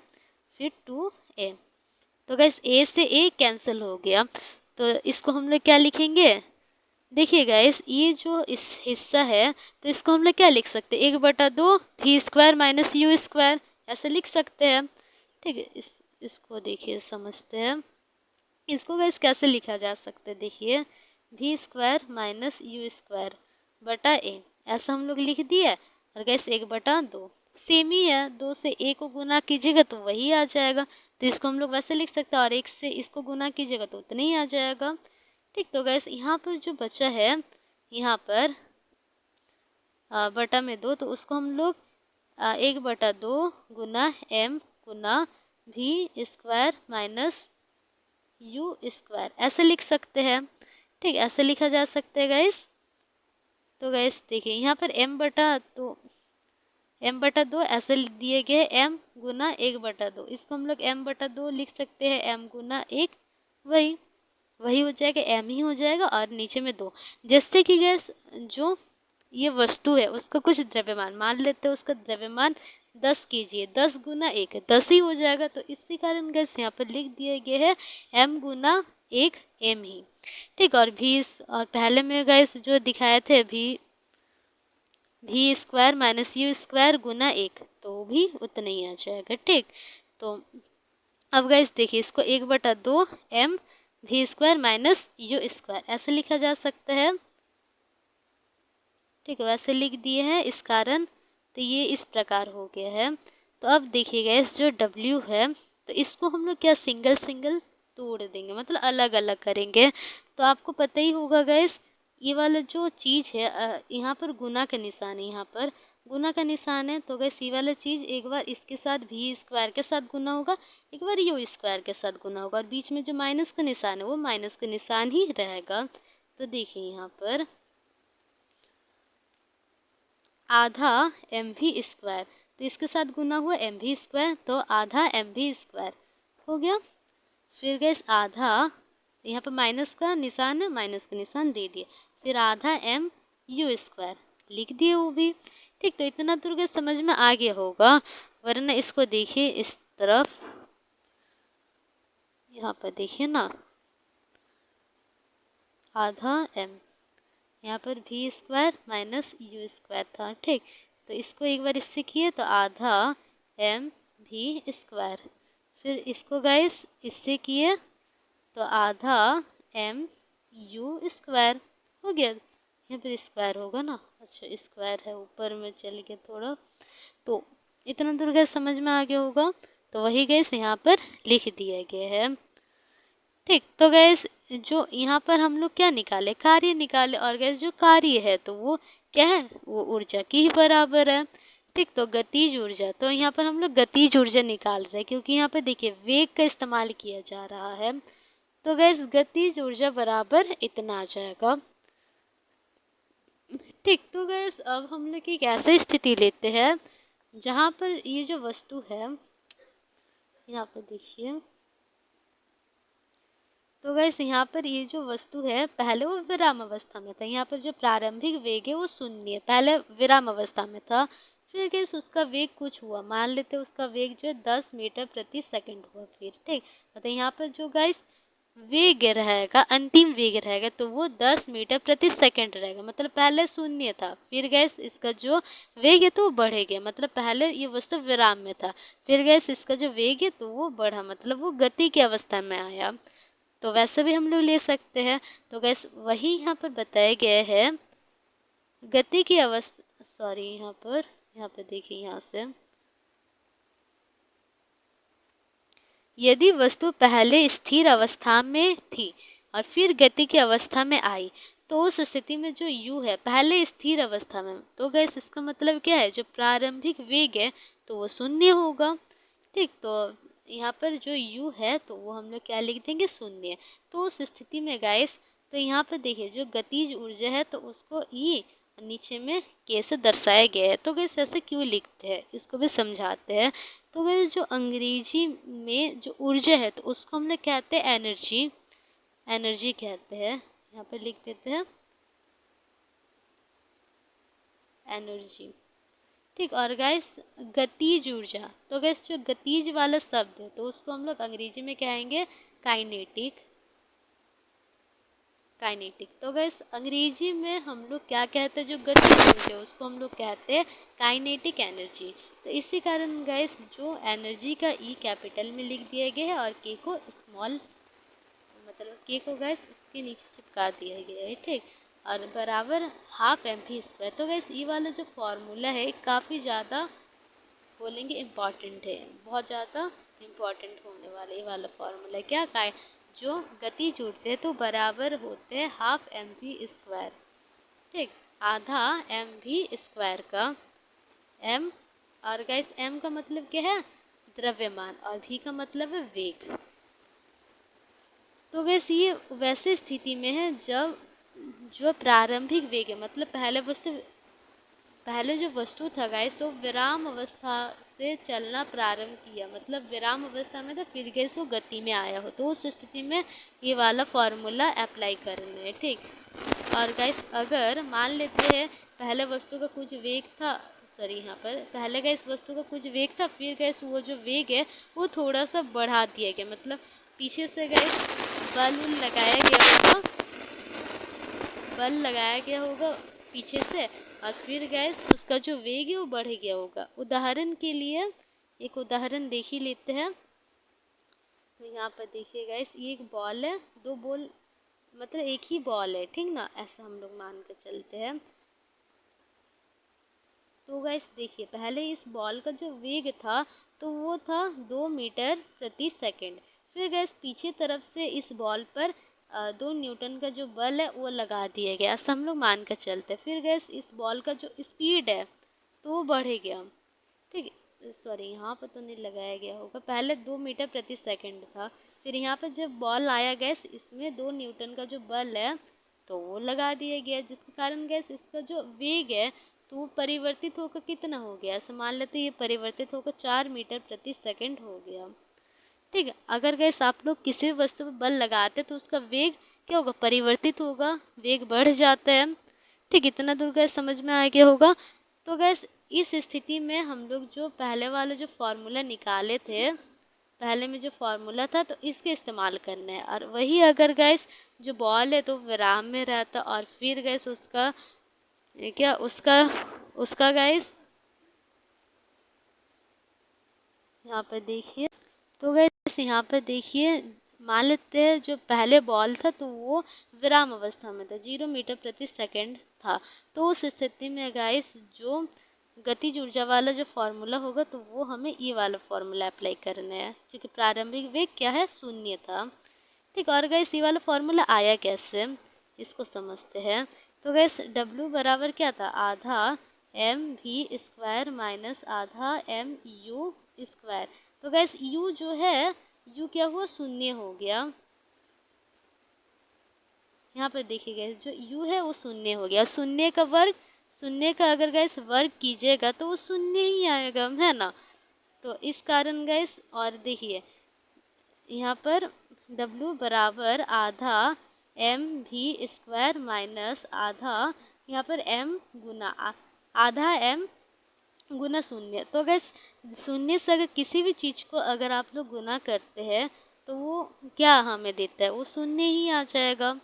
फिर 2a। तो गैस a से a कैंसिल हो गया। तो इसको हम लोग क्या लिखेंगे, देखिए गैस ये जो इस हिस्सा है तो इसको हम लोग क्या लिख सकते हैं, 1/2 v square minus you square ऐसे लिख सकते हैं। ठीक है, इसको देखिए समझते हैं। इसको गैस कैसे लिखा जा सकता है, देखिए v square minus you square बटा ए, ऐसा हम लोग लिख दिया। और गैस 1/2 सेम ही है, 2 से ए को गुना कीजिएगा तो वही आ जाएगा, तो इसको हम लोग वैसे लिख सकते हैं। और 1 से इसको गुना कीजिएगा तो उतना ही आ जाएगा। ठीक, तो गैस यहाँ पर जो बचा है, यहाँ पर बटा में 2, तो उसको हम लोग 1/2 गुना एम गुना V square minus you square ऐसे लिख सकते हैं। ठीक, ऐसे लिखा जा सकता है गाइस। तो गाइस देखिए यहाँ पर m/2 ऐसे दिए गए m गुना 1/2, इसको हम लोग m/2 लिख सकते हैं, m गुना 1, वही वही हो जाएगा, m ही हो जाएगा और नीचे में 2। जैसे कि गैस जो ये वस्तु है उसका कुछ द्रव्यमान मान लेते हैं, उसका द्रव्यमान 10 कीजिए, 10 गुना 1 10 ही हो जाएगा। तो इसी कारण गैस यहाँ पर लिख दिए गए है m गुना 1 m ही। ठीक, और और पहले में गैस जो दिखाए थे भी स्क्वायर माइनस यू स्क्वायर गुना 1, तो भी उतना ही आ जाएगा। ठीक, तो अब गैस देखिए इसको 1/2 m v square minus you square ऐसे लिखा जा सकता है। ठीक है, वैसे लिख दिए हैं इस कारण, तो ये इस प्रकार हो गया है। तो अब देखिए गैस जो W है, तो इसको हम लोग क्या सिंगल सिंगल तोड़ देंगे, मतलब अलग अलग करेंगे। तो आपको पता ही होगा गैस, ये वाला जो चीज़ है यहाँ पर गुना का निशान है, यहाँ पर गुना का निशान है। तो गैस ये वाला चीज़ एक बार इसके साथ वी स्क्वायर के साथ गुना होगा, एक बार यू स्क्वायर के साथ गुना होगा, और बीच में जो माइनस का निशान है वो माइनस का निशान ही रहेगा। तो देखिए यहाँ पर आधा एम वी स्क्वायर, तो इसके साथ गुना हुआ एम वी स्क्वायर, तो आधा एम वी स्क्वायर हो गया। फिर गैस आधा, यहाँ पर माइनस का निशान है, माइनस का निशान दे दिए, फिर आधा एम यू स्क्वायर लिख दिए वो भी। ठीक, तो इतना तो गैस समझ में आ गया होगा, वरना इसको देखिए इस तरफ, यहाँ पर देखिए ना, आधा एम, यहाँ पर v square minus you square था। ठीक, तो इसको एक बार इससे किए तो आधा एम वी स्क्वायर, फिर इसको गाइस इससे किए तो आधा एम यू स्क्वायर हो गया। यहाँ पर स्क्वायर होगा ना, अच्छा स्क्वायर है, ऊपर में चल गया थोड़ा, तो इतना दूर गैस समझ में आ गया होगा। तो वही गैस यहाँ पर लिख दिया गया है। ठीक, तो गैस जो यहाँ पर हम लोग क्या निकाले, कार्य निकाले, और गैस जो कार्य है तो वो क्या है, वो ऊर्जा की ही बराबर है। ठीक, तो गतिज ऊर्जा, तो यहाँ पर हम लोग गतिज ऊर्जा निकाल रहे हैं, क्योंकि यहाँ पर देखिए वेग का इस्तेमाल किया जा रहा है। तो गैस गतिज ऊर्जा बराबर इतना आ जाएगा। ठीक, तो गैस अब हम लोग एक ऐसी स्थिति लेते हैं जहाँ पर ये जो वस्तु है, यहाँ पर देखिए, तो गैस यहाँ पर ये जो वस्तु है पहले वो विराम अवस्था में था, यहाँ पर जो प्रारंभिक वेग है वो शून्य, पहले विराम अवस्था में था। फिर गैस उसका वेग कुछ हुआ, मान लेते उसका वेग जो है 10 मीटर प्रति सेकंड हुआ। फिर ठीक, मतलब यहाँ पर जो गैस वेग रहेगा, अंतिम वेग रहेगा, तो वो 10 मीटर प्रति सेकंड रहेगा, मतलब पहले शून्य था। फिर गैस इसका जो वेग है तो वो बढ़ेगा, मतलब पहले ये वस्तु विराम में था, फिर गैस इसका जो वेग है तो वो बढ़ा, मतलब वो गति की अवस्था में आया। तो वैसे भी हम लोग ले सकते हैं। तो गैस वही यहाँ पर बताया गया है, गति की अवस्था, सॉरी यहाँ पर देखिए, यहाँ से यदि वस्तु पहले स्थिर अवस्था में थी और फिर गति की अवस्था में आई, तो उस स्थिति में जो u है पहले स्थिर अवस्था में, तो गैस इसका मतलब क्या है, जो प्रारंभिक वेग है तो वो शून्य होगा। ठीक, तो यहाँ पर जो u है तो वो हम लोग क्या लिख देंगे, शून्य। तो उस स्थिति में गैस, तो यहाँ पर देखिए जो गतिज ऊर्जा है तो उसको ई नीचे में के से दर्शाया गया है। तो गैस ऐसे क्यों लिखते हैं इसको भी समझाते हैं। तो गैस जो अंग्रेजी में जो ऊर्जा है तो उसको हम लोग कहते हैं एनर्जी, एनर्जी कहते हैं, यहाँ पर लिख देते हैं एनर्जी। ठीक, और गैस गतिज ऊर्जा, तो गैस जो गतिज वाला शब्द है तो उसको हम लोग अंग्रेजी में कहेंगे काइनेटिक, काइनेटिक। तो गैस अंग्रेजी में हम लोग क्या कहते हैं, जो गतिज ऊर्जा उसको हम लोग कहते हैं काइनेटिक एनर्जी। तो इसी कारण गैस जो एनर्जी का ई कैपिटल में लिख दिया गया है और के को स्मॉल, मतलब के को गैस इसके नीचे चिपका दिया गया है, ठीक। और बराबर हाफ एम वी स्क्वायर। तो गैस ये वाला जो फॉर्मूला है काफ़ी ज़्यादा बोलेंगे इम्पॉर्टेंट है, बहुत ज़्यादा इम्पॉर्टेंट होने वाला ये वाला फॉर्मूला। क्या का जो गतिज ऊर्जा है तो बराबर होते हैं हाफ एम वी स्क्वायर, ठीक। आधा एम वी स्क्वायर का एम, और गैस एम का मतलब क्या है, द्रव्यमान, और वी का मतलब है वेग। तो गैस ये वैसे स्थिति में है जब जो प्रारंभिक वेग है, मतलब पहले जो वस्तु था गाइस तो विराम अवस्था से चलना प्रारंभ किया, मतलब विराम अवस्था में था, फिर गैस वो गति में आया हो, तो उस स्थिति में ये वाला फॉर्मूला अप्लाई करना है, ठीक। और गाइस अगर मान लेते हैं पहले वस्तु का कुछ वेग था, सॉरी यहाँ पर पहले गैस वस्तु का कुछ वेग था, फिर गैस वो जो वेग है वो थोड़ा सा बढ़ा दिया गया, मतलब पीछे से गैस बल लगाया गया होगा पीछे से, और फिर गैस उसका जो वेग है वो बढ़ गया होगा। उदाहरण के लिए एक उदाहरण देख ही लेते हैं। तो यहाँ पर देखिए गैस ये एक बॉल है, दो बॉल मतलब एक ही बॉल है, ठीक ना, ऐसा हम लोग मान कर चलते हैं। तो गैस देखिए पहले इस बॉल का जो वेग था तो वो था 2 मीटर प्रति सेकंड। फिर गैस पीछे तरफ से इस बॉल पर 2 न्यूटन का जो बल है वो लगा दिया गया, ऐसा हम लोग मान कर चलते हैं। फिर गैस इस बॉल का जो स्पीड है तो वो बढ़ गया, ठीक है, सॉरी यहाँ पर तो नहीं लगाया गया होगा, पहले 2 मीटर प्रति सेकंड था, फिर यहाँ पर जब बॉल आया गैस इसमें 2 न्यूटन का जो बल है तो वो लगा दिया गया, जिसके कारण गैस इसका जो वेग है तो वो परिवर्तित होकर कितना हो गया, ऐसा मान लेते ये परिवर्तित होकर 4 मीटर प्रति सेकंड हो गया, ठीक है। अगर गैस आप लोग किसी भी वस्तु पर बल लगाते तो उसका वेग क्या होगा, परिवर्तित होगा, वेग बढ़ जाता है, ठीक। इतना दूर गैस समझ में आ गया होगा। तो गैस इस स्थिति में हम लोग जो पहले वाला जो फॉर्मूला निकाले थे, पहले में जो फॉर्मूला था तो इसके इस्तेमाल करना है, और वही अगर गैस जो बॉल है तो विराम में रहता, और फिर गैस उसका क्या उसका गैस यहाँ पर देखिए, तो गैस यहाँ पर देखिए मान लेते हैं जो पहले बॉल था तो वो विराम अवस्था में था, 0 मीटर प्रति सेकंड था। तो उस स्थिति में गैस जो गतिज ऊर्जा वाला जो फॉर्मूला होगा तो वो हमें ये वाला फॉर्मूला अप्लाई करना है, क्योंकि प्रारंभिक वेग क्या है, 0 था, ठीक। और गैस ये वाला फॉर्मूला आया कैसे इसको समझते हैं। तो गैस W बराबर क्या था, आधा एम वी स्क्वायर माइनस आधा एम यू स्क्वायर। तो गैस U जो है, U क्या हुआ, 0 हो गया, यहाँ पर देखिए गैस जो U है वो 0 हो गया, 0 का वर्ग, 0 का अगर गैस वर्ग कीजिएगा तो वो 0 ही आएगा, है ना। तो इस कारण गैस, और देखिए यहाँ पर W बराबर आधा एम वी स्क्वायर माइनस आधा यहाँ पर m गुना आधा m गुना 0। तो गैस 0 से अगर किसी भी चीज़ को अगर आप लोग गुना करते हैं तो वो क्या हमें देता है, वो 0 ही आ जाएगा।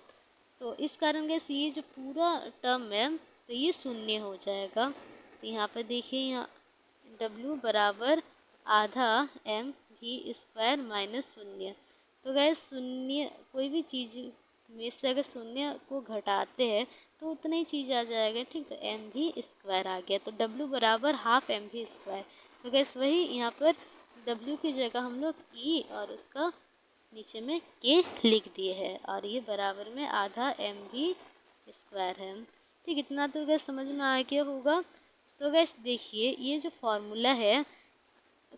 तो इस कारण गैस ये जो पूरा टर्म है तो ये 0 हो जाएगा। तो यहाँ पर देखिए यहाँ W बराबर आधा एम वी स्क्वायर माइनस 0। तो गैस 0 कोई भी चीज़ में से अगर 0 को घटाते हैं तो उतना ही चीज़ आ जाएगा, ठीक। तो एम वी स्क्वायर आ गया, तो W बराबर हाफ एम वी स्क्वायर। तो गैस वही यहाँ पर W की जगह हम लोग E और उसका नीचे में K लिख दिए हैं, और ये बराबर में आधा एम वी स्क्वायर है, ठीक। इतना तो गैस समझ में आ गया होगा। तो गैस देखिए ये जो फॉर्मूला है,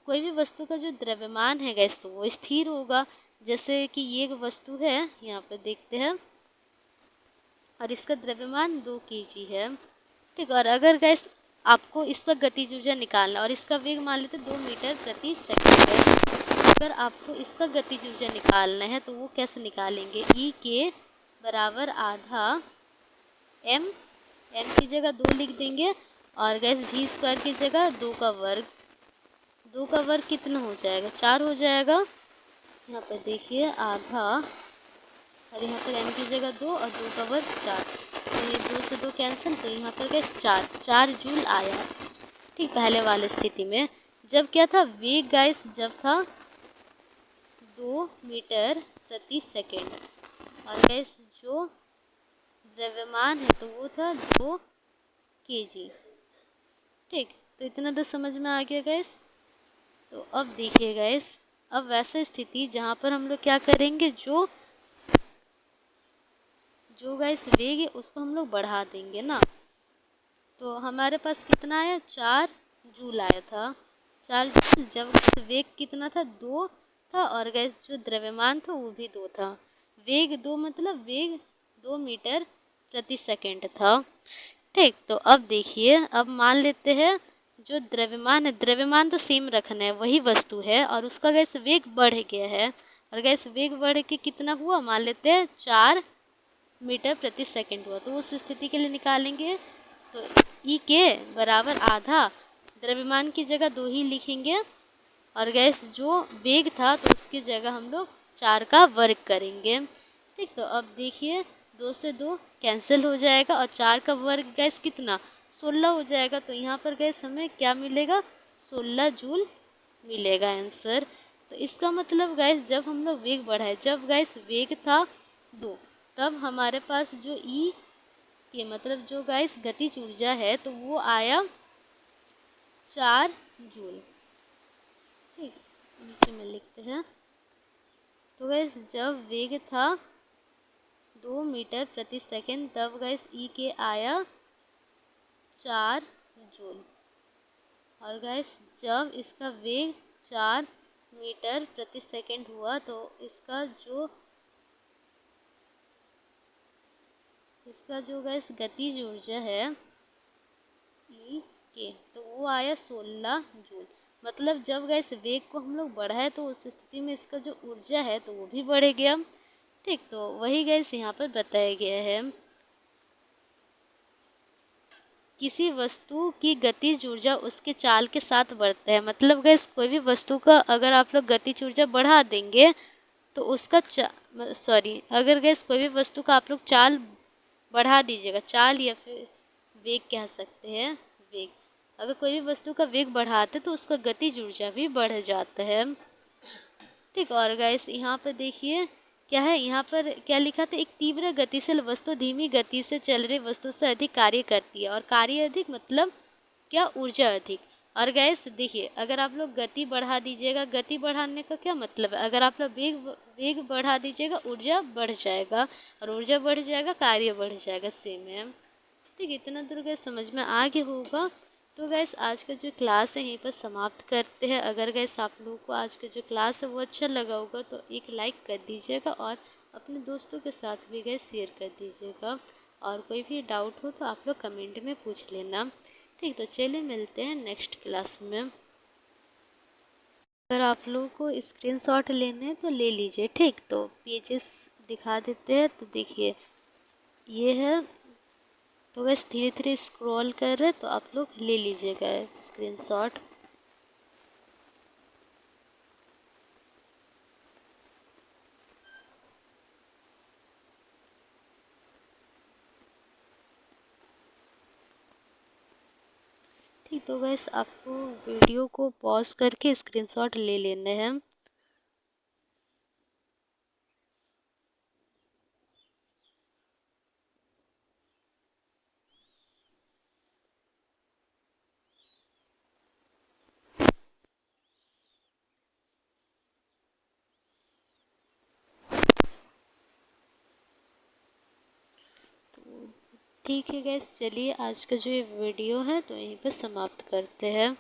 कोई भी वस्तु का जो द्रव्यमान है गैस तो वो स्थिर होगा, जैसे कि ये एक वस्तु है यहाँ पर देखते हैं, और इसका द्रव्यमान 2 kg है, ठीक। और अगर गैस आपको इसका गतिज ऊर्जा निकालना और इसका वेग मान लेते 2 मीटर प्रति सेकंड है, अगर आपको इसका गतिज ऊर्जा निकालना है तो वो कैसे निकालेंगे, ई के बराबर आधा एम की जगह 2 लिख देंगे, और गैस वी स्क्वायर की जगह 2 का वर्ग, 2 का वर्ग कितना हो जाएगा, 4 हो जाएगा। यहाँ पर देखिए आधा और यहाँ पर n की जगह 2 और 2 का वर्ग 4, तो ये 2 से 2 कैंसिल, तो यहाँ पर गए 4 जूल आया। ठीक, पहले वाली स्थिति में जब क्या था, वेग गाइस जब था 2 मीटर प्रति सेकेंड, और गैस जो द्रव्यमान है तो वो था 2 kg। ठीक, तो इतना तो समझ में आ गया गैस। तो अब देखिए गैस, अब वैसा स्थिति जहाँ पर हम लोग क्या करेंगे, जो गैस वेग है उसको हम लोग बढ़ा देंगे ना। तो हमारे पास कितना आया, 4 जूल आया था। 4 जूल, जब वेग कितना था, 2 था, और गैस जो द्रव्यमान था वो भी 2 था। वेग 2 मतलब वेग 2 मीटर प्रति सेकेंड था। ठीक, तो अब देखिए, अब मान लेते हैं जो द्रव्यमान है, द्रव्यमान तो सेम रखना है, वही वस्तु है, और उसका गैस वेग बढ़ गया है, और गैस वेग बढ़ के कितना हुआ, मान लेते हैं 4 मीटर प्रति सेकंड हुआ। तो उस स्थिति के लिए निकालेंगे तो ई के बराबर आधा, द्रव्यमान की जगह 2 ही लिखेंगे, और गैस जो वेग था तो उसकी जगह हम लोग 4 का वर्ग करेंगे। ठीक, तो अब देखिए 2 से 2 कैंसिल हो जाएगा, और 4 का वर्ग गैस कितना, 16 हो जाएगा। तो यहाँ पर गैस हमें क्या मिलेगा, 16 जूल मिलेगा आंसर। तो इसका मतलब गैस जब हम लोग वेग बढ़ाए, जब गैस वेग था 2, तब हमारे पास जो ई के मतलब जो गैस गतिज ऊर्जा है तो वो आया 4 जूल। ठीक, नीचे में लिखते हैं। तो गैस जब वेग था 2 मीटर प्रति सेकंड, तब गैस ई के आया 4 जूल, और गैस जब इसका वेग 4 मीटर प्रति सेकंड हुआ तो इसका जो गैस गतिज ऊर्जा है ई के, तो वो आया 16 जूल। मतलब जब गैस वेग को हम लोग बढ़ाए तो उस स्थिति में इसका जो ऊर्जा है तो वो भी बढ़ गया। ठीक, तो वही गैस यहाँ पर बताया गया है। किसी वस्तु की गतिज ऊर्जा उसके चाल के साथ बढ़ता है। मतलब गैस कोई भी वस्तु का अगर आप लोग गतिज ऊर्जा बढ़ा देंगे तो उसका अगर गैस कोई भी वस्तु का आप लोग चाल बढ़ा दीजिएगा, चाल या फिर वेग कह सकते हैं, वेग, अगर कोई भी वस्तु का वेग बढ़ाते तो उसका गतिज ऊर्जा भी बढ़ जाता है। ठीक, और गाइस यहाँ पर देखिए क्या है, यहाँ पर क्या लिखा था, एक तीव्र गतिशील वस्तु धीमी गति से चल रही वस्तु से अधिक कार्य करती है, और कार्य अधिक मतलब क्या, ऊर्जा अधिक। और गैस देखिए, अगर आप लोग गति बढ़ा दीजिएगा, गति बढ़ाने का क्या मतलब है, अगर आप लोग वेग बढ़ा दीजिएगा ऊर्जा बढ़ जाएगा, और ऊर्जा बढ़ जाएगा कार्य बढ़ जाएगा, सेम है। ठीक, इतना दूर गैस समझ में आ गया होगा। तो गैस आज का जो क्लास है यहीं पर समाप्त करते हैं। अगर गैस आप लोगों को आज का जो क्लास है वो अच्छा लगा होगा तो एक लाइक कर दीजिएगा, और अपने दोस्तों के साथ भी गैस शेयर कर दीजिएगा, और कोई भी डाउट हो तो आप लोग कमेंट में पूछ लेना। ठीक, तो चलिए मिलते हैं नेक्स्ट क्लास में। अगर आप लोगों को स्क्रीनशॉट लेने हैं तो ले लीजिए। ठीक, तो पेजेस दिखा देते हैं। तो देखिए ये है, तो बस धीरे धीरे स्क्रॉल कर रहे तो आप लोग ले लीजिएगा स्क्रीनशॉट। ठीक, तो बस आपको वीडियो को पॉज करके स्क्रीनशॉट ले लेने हैं। ठीक है गैस, चलिए आज का जो ये वीडियो है तो यहीं पर समाप्त करते हैं।